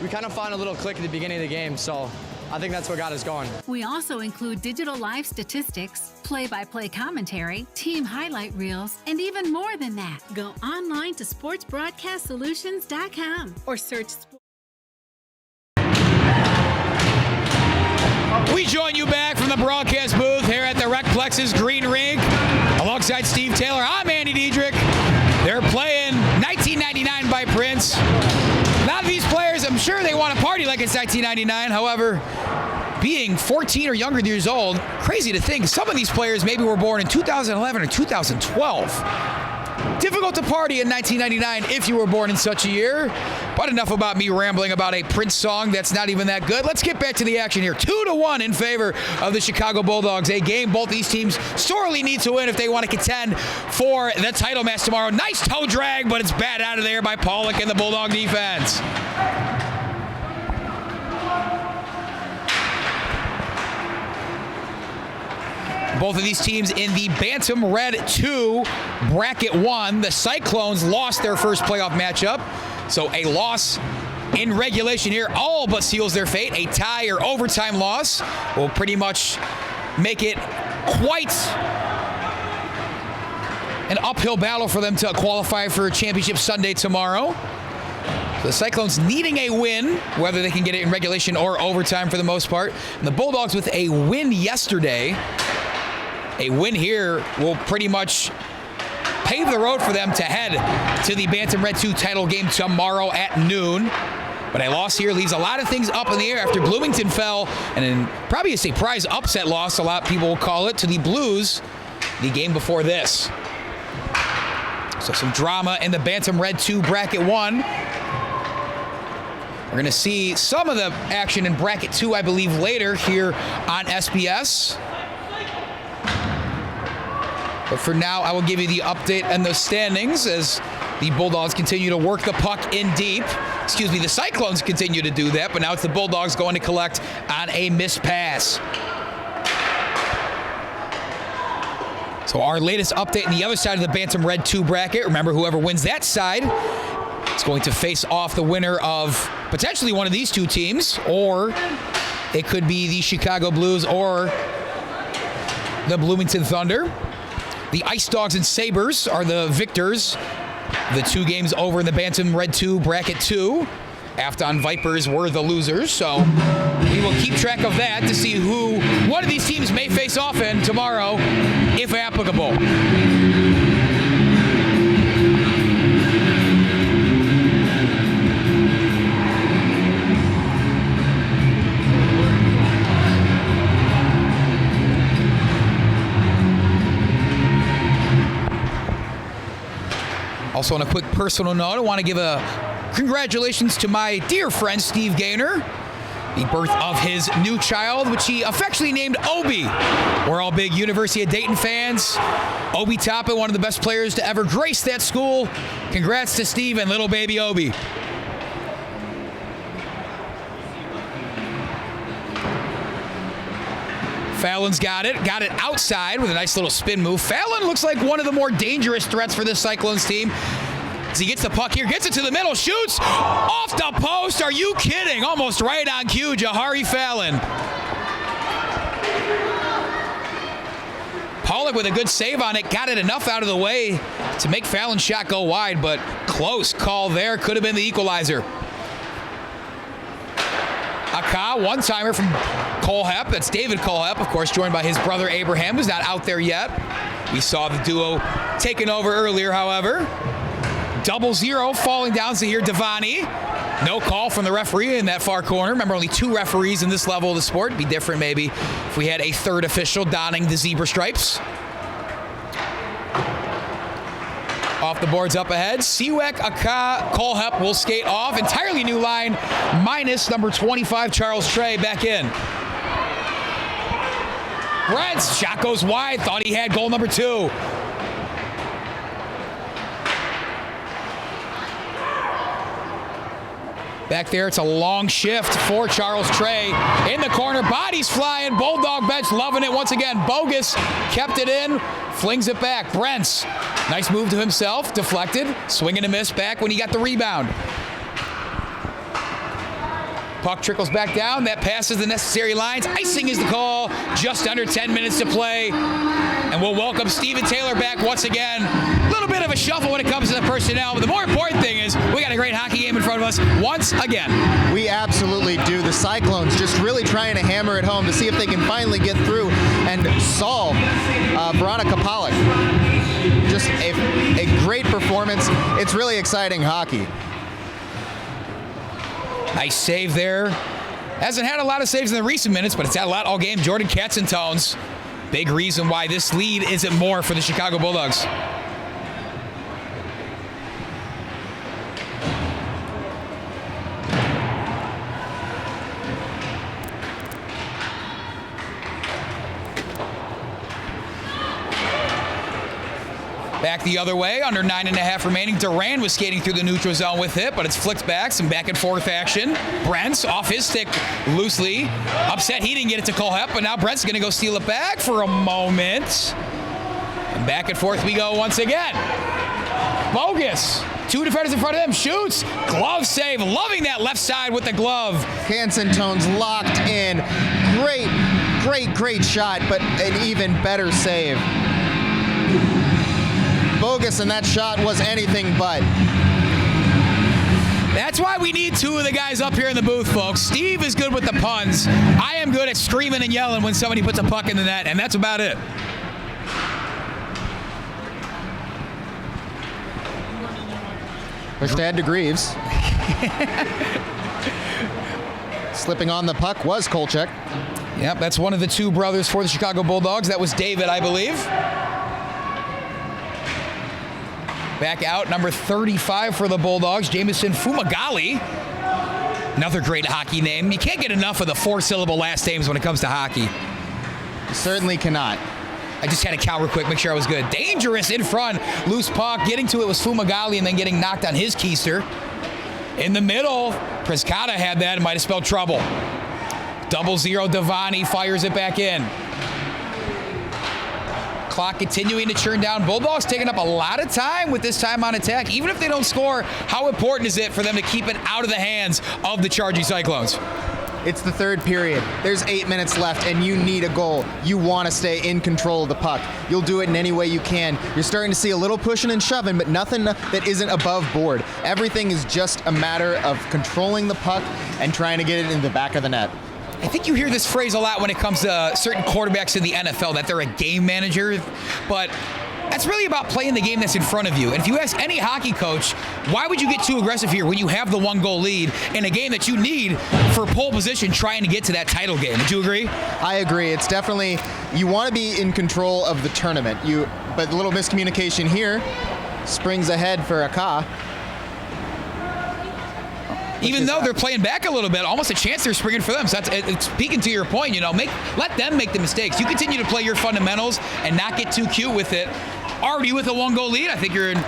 I: we kind of found a little click at the beginning of the game, so I think that's what got us going.
H: We also include digital live statistics, play-by-play commentary, team highlight reels, and even more than that. Go online to sportsbroadcastsolutions.com or search.
D: We join you back from the broadcast booth here at the Recplex's Green Rink. Alongside Steve Taylor, I'm Andy Diedrich. They're playing 1999 by Prince. A lot of these players, I'm sure they want to party like it's 1999. However, being 14 or younger years old, crazy to think some of these players maybe were born in 2011 or 2012. Difficult to party in 1999 if you were born in such a year. But enough about me rambling about a Prince song that's not even that good. Let's get back to the action here. 2-1 in favor of the Chicago Bulldogs. A game both these teams sorely need to win if they want to contend for the title match tomorrow. Nice toe drag, but it's bad out of there by Pollock and the Bulldog defense. Both of these teams in the Bantam Red 2 Bracket 1. The Cyclones lost their first playoff matchup. So a loss in regulation here all but seals their fate. A tie or overtime loss will pretty much make it quite an uphill battle for them to qualify for Championship Sunday tomorrow. The Cyclones needing a win, whether they can get it in regulation or overtime for the most part. And the Bulldogs with a win yesterday. A win here will pretty much pave the road for them to head to the Bantam Red 2 title game tomorrow at noon. But a loss here leaves a lot of things up in the air after Bloomington fell, and in probably a surprise upset loss, a lot of people will call it, to the Blues the game before this. So some drama in the Bantam Red 2 Bracket 1. We're going to see some of the action in Bracket 2, I believe, later here on SBS. But for now, I will give you the update and the standings as the Bulldogs continue to work the puck in deep. Excuse me, the Cyclones continue to do that, but now it's the Bulldogs going to collect on a missed pass. So our latest update on the other side of the Bantam Red 2 bracket. Remember, whoever wins that side is going to face off the winner of potentially one of these two teams, or it could be the Chicago Blues or the Bloomington Thunder. The Ice Dogs and Sabres are the victors. The 2 games over in the Bantam Red 2 Bracket 2. Afton Vipers were the losers, so we will keep track of that to see who one of these teams may face off in tomorrow, if applicable. Also, on a quick personal note, I want to give a congratulations to my dear friend Steve Gaynor, the birth of his new child, which he affectionately named Obi. We're all big University of Dayton fans. Obi Toppin, one of the best players to ever grace that school. Congrats to Steve and little baby Obi. Fallon's got it outside with a nice little spin move. Fallon looks like one of the more dangerous threats for this Cyclones team. As he gets the puck here, gets it to the middle, shoots off the post. Are you kidding? Almost right on cue, Jahari Fallon. Pollock with a good save on it, got it enough out of the way to make Fallon's shot go wide, but close call there, could have been the equalizer. Aka, one-timer from Colehep. That's David Colehep, of course, joined by his brother Abraham, who's not out there yet. We saw the duo taken over earlier, however. 0-0 falling down to here, Devani. No call from the referee in that far corner. Remember, only 2 referees in this level of the sport. It'd be different maybe if we had a 3rd official donning the zebra stripes. Off the boards up ahead. Siwek, Aka, Colehep will skate off. Entirely new line, minus number 25, Charles Trey, back in. Brent's shot goes wide. Thought he had goal number 2. Back there, it's a long shift for Charles Trey. In the corner, bodies flying. Bulldog bench loving it once again. Bogus kept it in, flings it back. Brents, nice move to himself, deflected. Swing and a miss back when he got the rebound. Puck trickles back down. That passes the necessary lines. Icing is the call. Just under 10 minutes to play. And we'll welcome Steven Taylor back once again. A little bit of a shuffle when it comes to the personnel, but the more important thing is we got a great hockey game in front of us once again.
E: We absolutely do. The Cyclones just really trying to hammer it home to see if they can finally get through and solve Veronica Pollock. Just a great performance. It's really exciting hockey.
D: Nice save there. Hasn't had a lot of saves in the recent minutes, but it's had a lot all game. Jordan Katzentones. Big reason why this lead isn't more for the Chicago Bulldogs. Back the other way, under 9.5 remaining. Duran was skating through the neutral zone with it, but it's flicked back, some back and forth action. Brent's off his stick loosely. Upset he didn't get it to Colehep, but now Brent's gonna go steal it back for a moment. And back and forth we go once again. Bogus. 2 defenders in front of him, shoots, glove save, loving that left side with the glove.
E: Katzentones locked in. Great shot, but an even better save. Bogus, and that shot was anything but.
D: That's why we need 2 of the guys up here in the booth, folks. Steve is good with the puns. I am good at screaming and yelling when somebody puts a puck in the net, and that's about it.
E: Pushed ahead to Greaves. Slipping on the puck was Kolchak.
D: Yep, that's one of the 2 brothers for the Chicago Bulldogs. That was David, I believe. Back out, number 35 for the Bulldogs, Jameson Fumagalli. Another great hockey name. You can't get enough of the 4-syllable last names when it comes to hockey.
E: You certainly cannot.
D: I just had to count real quick, make sure I was good. Dangerous in front, loose puck. Getting to it was Fumagalli and then getting knocked on his keister. In the middle, Prescott had that and might have spelled trouble. 0-0, Devani fires it back in. Clock continuing to churn down. Bulldogs taking up a lot of time with this time on attack. Even if they don't score, how important is it for them to keep it out of the hands of the charging Cyclones?
E: It's the third period. There's 8 minutes left, and you need a goal. You want to stay in control of the puck. You'll do it in any way you can. You're starting to see a little pushing and shoving, but nothing that isn't above board. Everything is just a matter of controlling the puck and trying to get it in the back of the net.
D: I think you hear this phrase a lot when it comes to certain quarterbacks in the NFL, that they're a game manager, but that's really about playing the game that's in front of you. And if you ask any hockey coach, why would you get too aggressive here when you have the 1-goal lead in a game that you need for pole position trying to get to that title game? Would you agree?
E: I agree. It's definitely, you want to be in control of the tournament. But a little miscommunication here. Springs ahead for Aka.
D: Even though they're playing back a little bit, almost a chance they're springing for them. So it's speaking to your point, let them make the mistakes. You continue to play your fundamentals and not get too cute with it. Already with a 1-goal lead, I think you're in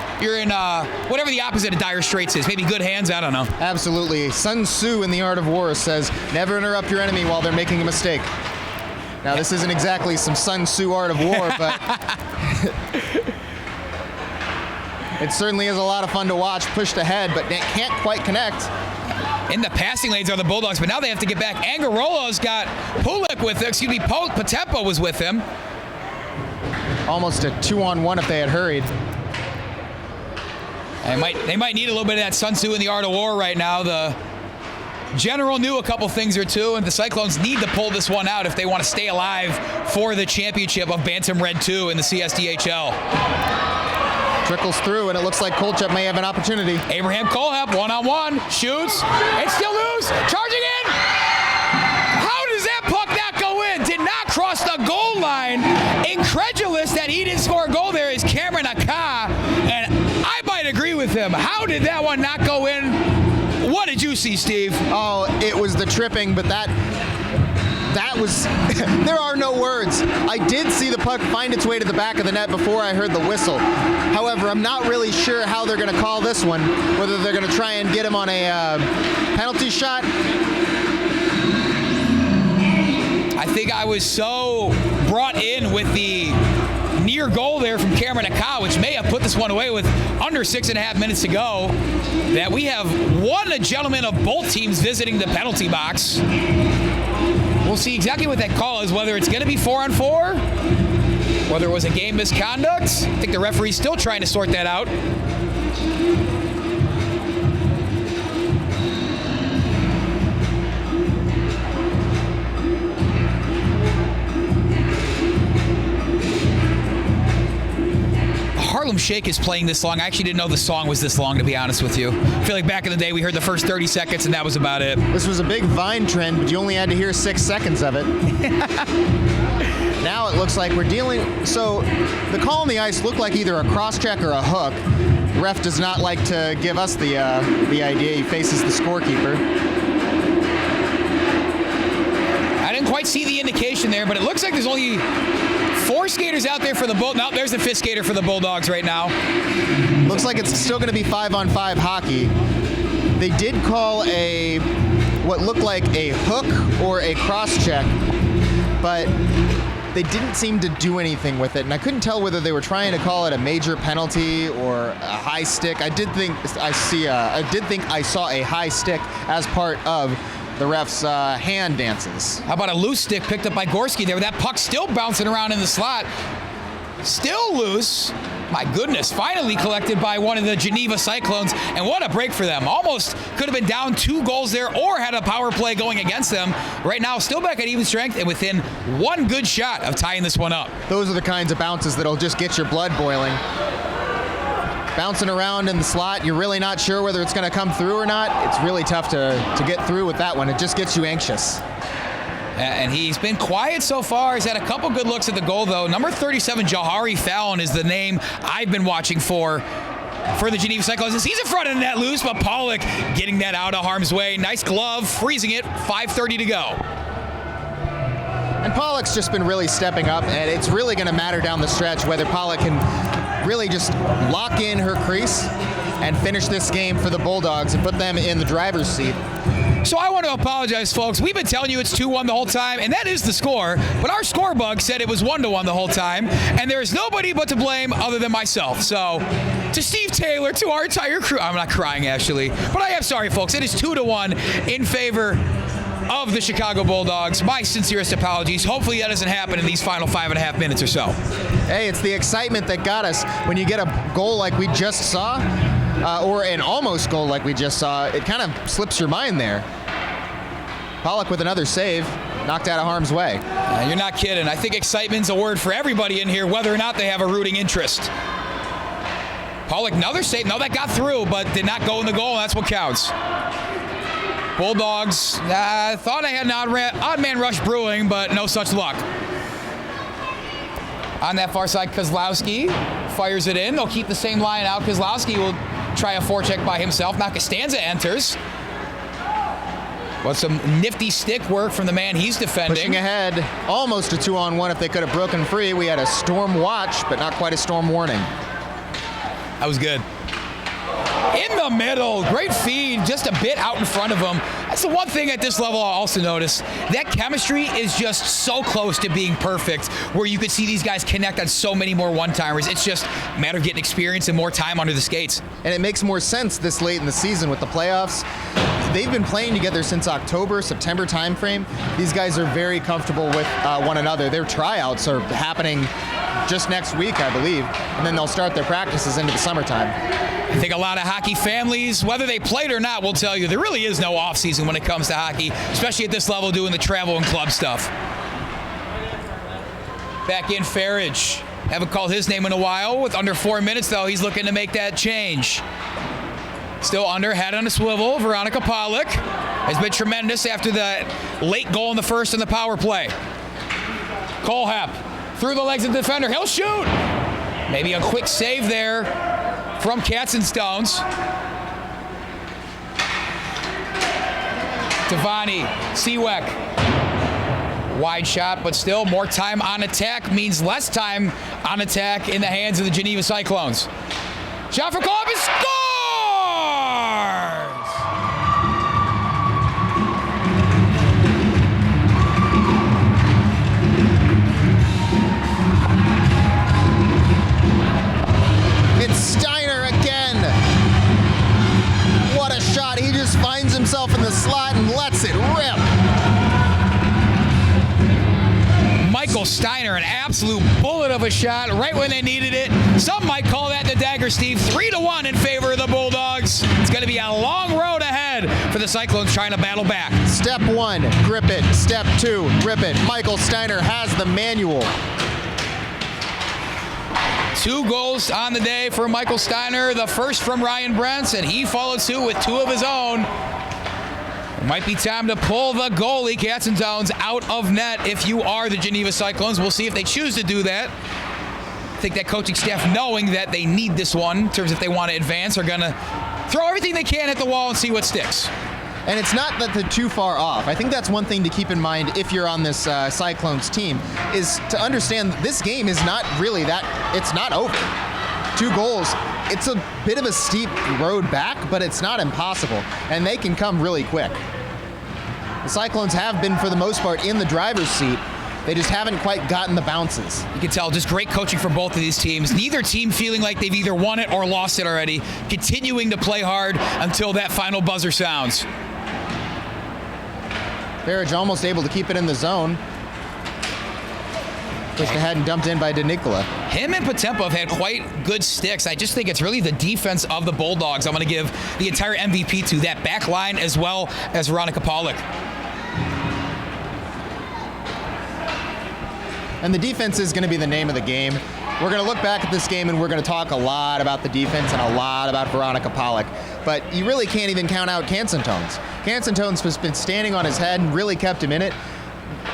D: whatever the opposite of dire straits is. Maybe good hands, I don't know.
E: Absolutely. Sun Tzu in The Art of War says, never interrupt your enemy while they're making a mistake. Now, this isn't exactly some Sun Tzu Art of War, but it certainly is a lot of fun to watch. Pushed ahead, but can't quite connect.
D: In the passing lanes are the Bulldogs, but now they have to get back. Angarolo's got Pulik with him. Potempo was with him.
E: Almost a 2-on-1 if they had hurried.
D: They might need a little bit of that Sun Tzu in The Art of War right now. The general knew a couple things or two, and the Cyclones need to pull this one out if they want to stay alive for the championship of Bantam Red 2 in the CSDHL.
E: Trickles through, and it looks like Kolchep may have an opportunity.
D: Abraham Kolchep, one-on-one, shoots, and still loose, charging in. How does that puck not go in? Did not cross the goal line. Incredulous that he didn't score a goal there is Cameron Aka, and I might agree with him. How did that one not go in? What did you see, Steve?
E: Oh, it was the tripping, but that was, there are no words. I did see the puck find its way to the back of the net before I heard the whistle. However, I'm not really sure how they're going to call this one, whether they're going to try and get him on a penalty shot.
D: I think I was so brought in with the near goal there from Cameron Aka, which may have put this one away with under 6.5 minutes to go, that we have a gentleman of both teams visiting the penalty box. We'll see exactly what that call is, whether it's going to be 4-on-4, whether it was a game misconduct. I think the referee's still trying to sort that out. Harlem Shake is playing this long. I actually didn't know the song was this long, to be honest with you. I feel like back in the day we heard the first 30 seconds and that was about it.
E: This was a big Vine trend, but you only had to hear 6 seconds of it. Now it looks like we're dealing... So the call on the ice looked like either a cross-check or a hook. The ref does not like to give us the idea. He faces the scorekeeper.
D: I didn't quite see the indication there, but it looks like there's only 4 skaters out there for the Bulldogs. No, there's the 5th skater for the Bulldogs right now.
E: Looks like it's still going to be 5-on-5 hockey. They did call what looked like a hook or a cross-check, but they didn't seem to do anything with it, and I couldn't tell whether they were trying to call it a major penalty or a high stick. I did think I saw a high stick as part of the ref's hand dances.
D: How about a loose stick picked up by Gorski there? That puck still bouncing around in the slot. Still loose. My goodness, finally collected by one of the Geneva Cyclones, and what a break for them. Almost could have been down 2 goals there or had a power play going against them. Right now, still back at even strength and within 1 good shot of tying this one up.
E: Those are the kinds of bounces that'll just get your blood boiling. Bouncing around in the slot, you're really not sure whether it's going to come through or not. It's really tough to get through with that one. It just gets you anxious.
D: And he's been quiet so far. He's had a couple good looks at the goal, though. Number 37, Jahari Fallon, is the name I've been watching for the Geneva Cyclones. He's in front of the net loose, but Pollock getting that out of harm's way. Nice glove, freezing it, 5:30 to go.
E: And Pollock's just been really stepping up, and it's really going to matter down the stretch whether Pollock can really just lock in her crease and finish this game for the Bulldogs and put them in the driver's seat.
D: So I want to apologize, folks. We've been telling you it's 2-1 the whole time, and that is the score. But our score bug said it was 1-1 the whole time, and there is nobody but to blame other than myself. So to Steve Taylor, to our entire crew, I'm not crying, actually, but I am sorry, folks. It is 2-1 in favor of the Chicago Bulldogs. My sincerest apologies. Hopefully that doesn't happen in these final 5.5 minutes or so.
E: Hey, it's the excitement that got us. When you get a goal like we just saw, or an almost goal like we just saw, it kind of slips your mind there. Pollock with another save, knocked out of harm's way.
D: You're not kidding. I think excitement's a word for everybody in here, whether or not they have a rooting interest. Pollock, another save. No, that got through, but did not go in the goal. That's what counts. Bulldogs, I thought I had an odd man rush brewing, but no such luck. On that far side, Kozlowski fires it in. They'll keep the same line out. Kozlowski will try a forecheck by himself. Now Costanza enters. But some nifty stick work from the man he's defending.
E: Pushing ahead, almost a 2-on-1 if they could have broken free. We had a storm watch, but not quite a storm warning.
D: That was good. In the middle, great feed, just a bit out in front of him. That's the one thing at this level I'll also notice. That chemistry is just so close to being perfect, where you could see these guys connect on so many more one-timers. It's just a matter of getting experience and more time under the skates.
E: And it makes more sense this late in the season with the playoffs. They've been playing together since October, September timeframe. These guys are very comfortable with one another. Their tryouts are happening just next week, I believe, and then they'll start their practices into the summertime.
D: I think a lot of hockey families, whether they played or not, will tell you there really is no off-season when it comes to hockey, especially at this level doing the travel and club stuff. Back in Farage. Haven't called his name in a while. With under 4 minutes, though, he's looking to make that change. Still under, head on a swivel. Veronica Pollock has been tremendous after the late goal in the first in the power play. Colehap through the legs of the defender. He'll shoot. Maybe a quick save there from Katzenstones. Tavani, Seaweck. Wide shot, but still more time on attack means less time on attack in the hands of the Geneva Cyclones. Shot for Columbus, scores!
E: It's Steiner again. What a shot. He just finds himself in the slot and lets it rip.
D: Michael Steiner, an absolute bullet of a shot right when they needed it. Some might call that the dagger, Steve. 3-1 in favor of the Bulldogs. It's going to be a long road ahead for the Cyclones trying to battle back.
E: Step 1, grip it. Step 2, rip it. Michael Steiner has the manual.
D: 2 goals on the day for Michael Steiner. The first from Ryan Brents, and he followed suit with 2 of his own. It might be time to pull the goalie, Katzenstones, out of net if you are the Geneva Cyclones. We'll see if they choose to do that. I think that coaching staff, knowing that they need this one in terms of if they want to advance, are going to throw everything they can at the wall and see what sticks.
E: And it's not that they're too far off. I think that's one thing to keep in mind if you're on this Cyclones team, is to understand that this game is not really that, it's not over. 2 goals, it's a bit of a steep road back, but it's not impossible, and they can come really quick. The Cyclones have been, for the most part, in the driver's seat. They just haven't quite gotten the bounces.
D: You can tell just great coaching from both of these teams. Neither team feeling like they've either won it or lost it already, continuing to play hard until that final buzzer sounds.
E: Farage almost able to keep it in the zone. Pushed ahead and dumped in by DeNicola.
D: Him and Bantam have had quite good sticks. I just think it's really the defense of the Bulldogs I'm going to give the entire MVP to, that back line as well as Veronica Pollock.
E: And the defense is going to be the name of the game. We're going to look back at this game and we're going to talk a lot about the defense and a lot about Veronica Pollock. But you really can't even count out Katzenstones. Katzenstones has been standing on his head and really kept him in it.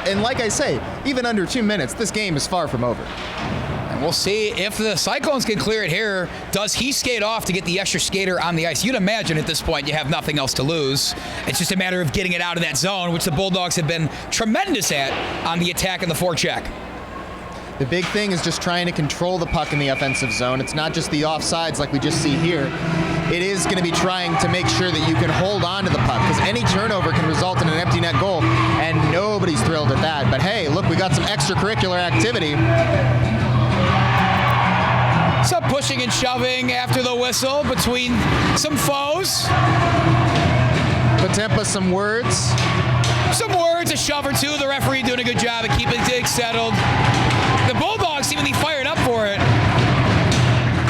E: And like I say, even under 2 minutes, this game is far from over.
D: And we'll see if the Cyclones can clear it here. Does he skate off to get the extra skater on the ice? You'd imagine at this point you have nothing else to lose. It's just a matter of getting it out of that zone, which the Bulldogs have been tremendous at on the attack and the forecheck.
E: The big thing is just trying to control the puck in the offensive zone. It's not just the offsides like we just see here. It is going to be trying to make sure that you can hold on to the puck, because any turnover can result in an empty net goal, and nobody's thrilled at that. But hey, look, we got some extracurricular activity.
D: Some pushing and shoving after the whistle between some foes.
E: Bantam some words.
D: some words, a shove or two. The referee doing a good job of keeping things settled. The Bulldogs seemingly fired up for it.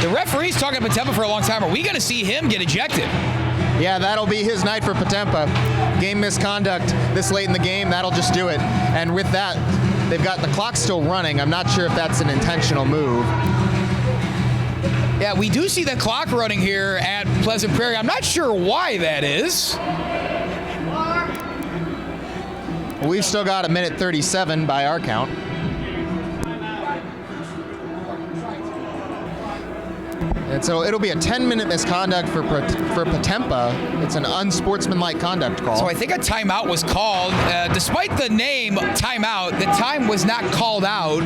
D: The referee's talking to Bantam for a long time. Are we going to see him get ejected?
E: Yeah, that'll be his night for Bantam. Game misconduct this late in the game, that'll just do it. And with that, they've got the clock still running. I'm not sure if that's an intentional move.
D: Yeah, we do see the clock running here at Pleasant Prairie. I'm not sure why that is.
E: We've still got 1:37 by our count. And so it'll be a 10-minute misconduct for Bantam. It's an unsportsmanlike conduct call.
D: So I think a timeout was called. Despite the name timeout, the time was not called out.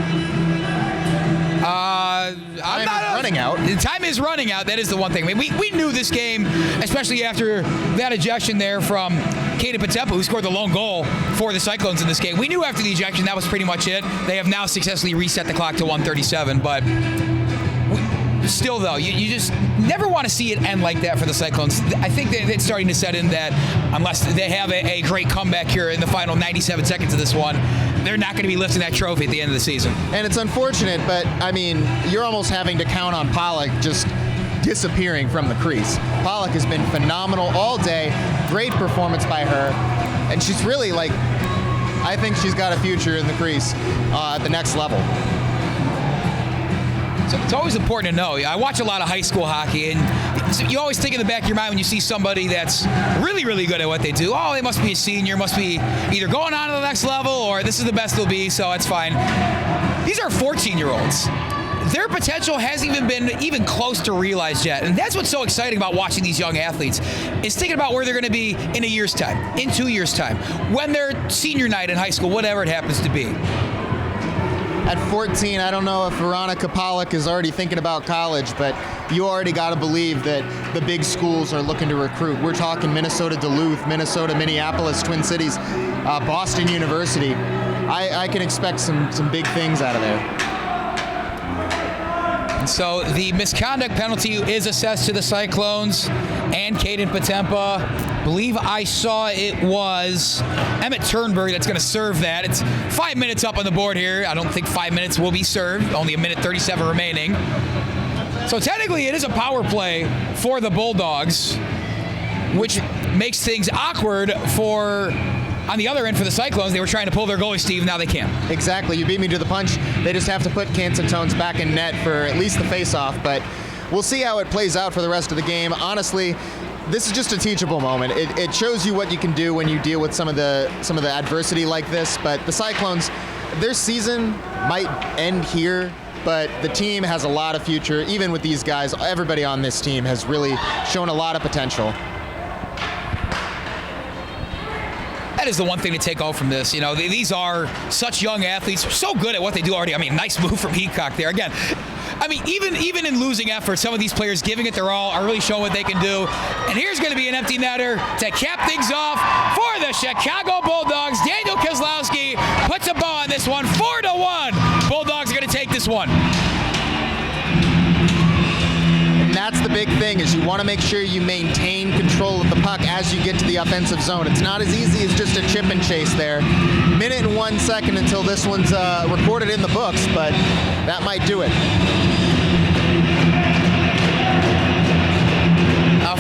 E: Running out.
D: The time is running out. That is the one thing. I mean, we knew this game, especially after that ejection there from Caden Bantam, who scored the lone goal for the Cyclones in this game. We knew after the ejection that was pretty much it. They have now successfully reset the clock to 1:37, but still, though, you just never want to see it end like that for the Cyclones. I think that it's starting to set in that unless they have a great comeback here in the final 97 seconds of this one, they're not going to be lifting that trophy at the end of the season.
E: And it's unfortunate, but, I mean, you're almost having to count on Pollock just disappearing from the crease. Pollock has been phenomenal all day. Great performance by her. And she's really, like, I think she's got a future in the crease at the next level.
D: So it's always important to know. I watch a lot of high school hockey, and you always think in the back of your mind when you see somebody that's really, really good at what they do, oh, they must be a senior, must be either going on to the next level or this is the best they'll be, so it's fine. These are 14-year-olds. Their potential hasn't even been even close to realized yet. And that's what's so exciting about watching these young athletes, is thinking about where they're going to be in a year's time, in 2 years' time, when they're senior night in high school, whatever it happens to be.
E: At 14, I don't know if Veronica Pollock is already thinking about college, but you already got to believe that the big schools are looking to recruit. We're talking Minnesota Duluth, Minnesota Minneapolis, Twin Cities, Boston University. I can expect some big things out of there.
D: And so the misconduct penalty is assessed to the Cyclones and Caden Bantam. I believe I saw it was Emmett Turnberg that's going to serve that. It's 5 minutes up on the board here. I don't think 5 minutes will be served. Only 1:37 remaining. So technically it is a power play for the Bulldogs, which makes things awkward for, on the other end for the Cyclones. They were trying to pull their goalie, Steve. Now they can't.
E: Exactly. You beat me to the punch. They just have to put Canson-Tones back in net for at least the face-off, but we'll see how it plays out for the rest of the game. Honestly, this is just a teachable moment. It shows you what you can do when you deal with some of the adversity like this, but the Cyclones, their season might end here, but the team has a lot of future. Even with these guys, everybody on this team has really shown a lot of potential.
D: That is the one thing to take out from this. You know, these are such young athletes, so good at what they do already. I mean, nice move from Heacock there. Again, I mean, even in losing effort, some of these players giving it their all are really showing what they can do. And here's going to be an empty netter to cap things off for the Chicago Bulldogs. Daniel Kozlowski puts a bow on this one, 4-1. Bulldogs are going to take this one.
E: And that's the big thing, is you want to make sure you maintain control of the puck as you get to the offensive zone. It's not as easy as just a chip and chase there. 1 minute and 1 second until this one's recorded in the books, but that might do it.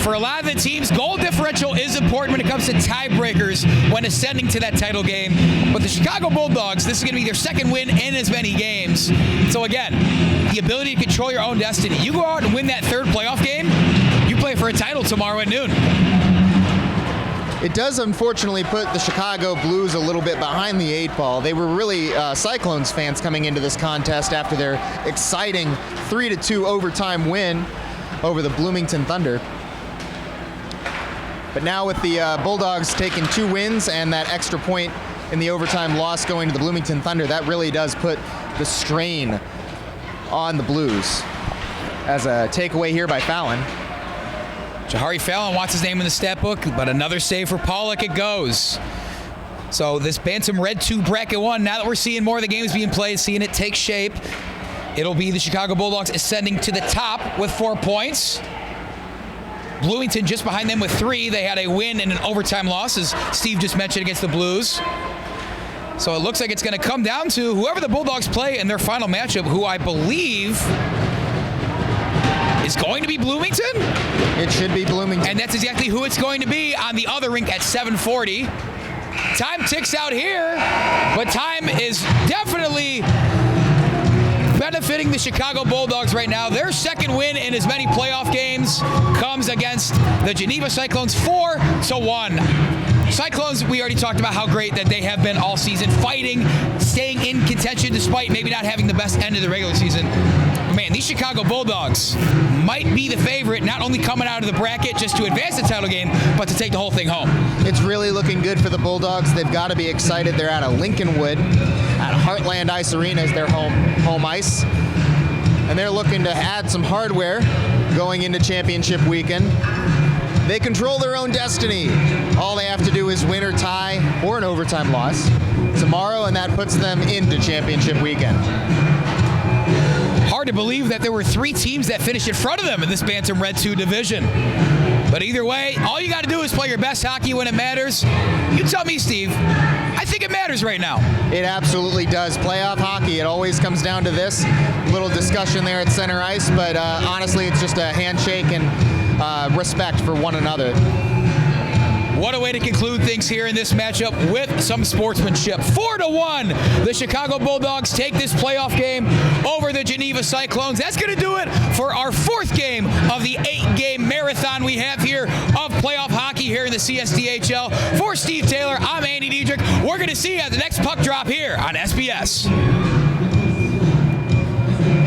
D: For a lot of the teams, goal differential is important when it comes to tiebreakers when ascending to that title game. But the Chicago Bulldogs, this is going to be their second win in as many games. So again, the ability to control your own destiny. You go out and win that third playoff game, you play for a title tomorrow at noon.
E: It does unfortunately put the Chicago Blues a little bit behind the 8 ball. They were really Cyclones fans coming into this contest after their exciting 3-2 overtime win over the Bloomington Thunder. But now with the Bulldogs taking 2 wins and that extra point in the overtime loss going to the Bloomington Thunder, that really does put the strain on the Blues. As a takeaway here by Fallon.
D: Jahari Fallon wants his name in the stat book, but another save for Pollock it goes. So this Bantam Red 2 Bracket 1, now that we're seeing more of the games being played, seeing it take shape, it'll be the Chicago Bulldogs ascending to the top with 4 points. Bloomington just behind them with 3. They had a win and an overtime loss, as Steve just mentioned, against the Blues. So it looks like it's going to come down to whoever the Bulldogs play in their final matchup, who I believe is going to be Bloomington.
E: It should be Bloomington.
D: And that's exactly who it's going to be on the other rink at 7:40. Time ticks out here, but time is definitely benefiting the Chicago Bulldogs right now. Their second win in as many playoff games comes against the Geneva Cyclones, 4-1. Cyclones, we already talked about how great that they have been all season, fighting, staying in contention despite maybe not having the best end of the regular season. But man, these Chicago Bulldogs might be the favorite, not only coming out of the bracket just to advance the title game, but to take the whole thing home.
E: It's really looking good for the Bulldogs. They've got to be excited. They're out of Lincolnwood at Heartland Ice Arena as their home ice. And they're looking to add some hardware going into championship weekend. They control their own destiny. All they have to do is win or tie or an overtime loss tomorrow, and that puts them into championship weekend.
D: Hard to believe that there were 3 teams that finished in front of them in this Bantam Red 2 division. But either way, all you got to do is play your best hockey when it matters. You tell me, Steve. I think it matters right now.
E: It absolutely does. Playoff hockey, it always comes down to this. Little discussion there at center ice, but honestly, it's just a handshake and respect for one another.
D: What a way to conclude things here in this matchup with some sportsmanship. 4-1, the Chicago Bulldogs take this playoff game over the Geneva Cyclones. That's going to do it for our 4th game of the 8-game marathon we have here of playoff hockey here in the CSDHL. For Steve Taylor, I'm Andy Diedrich. We're going to see you at the next puck drop here on SBS.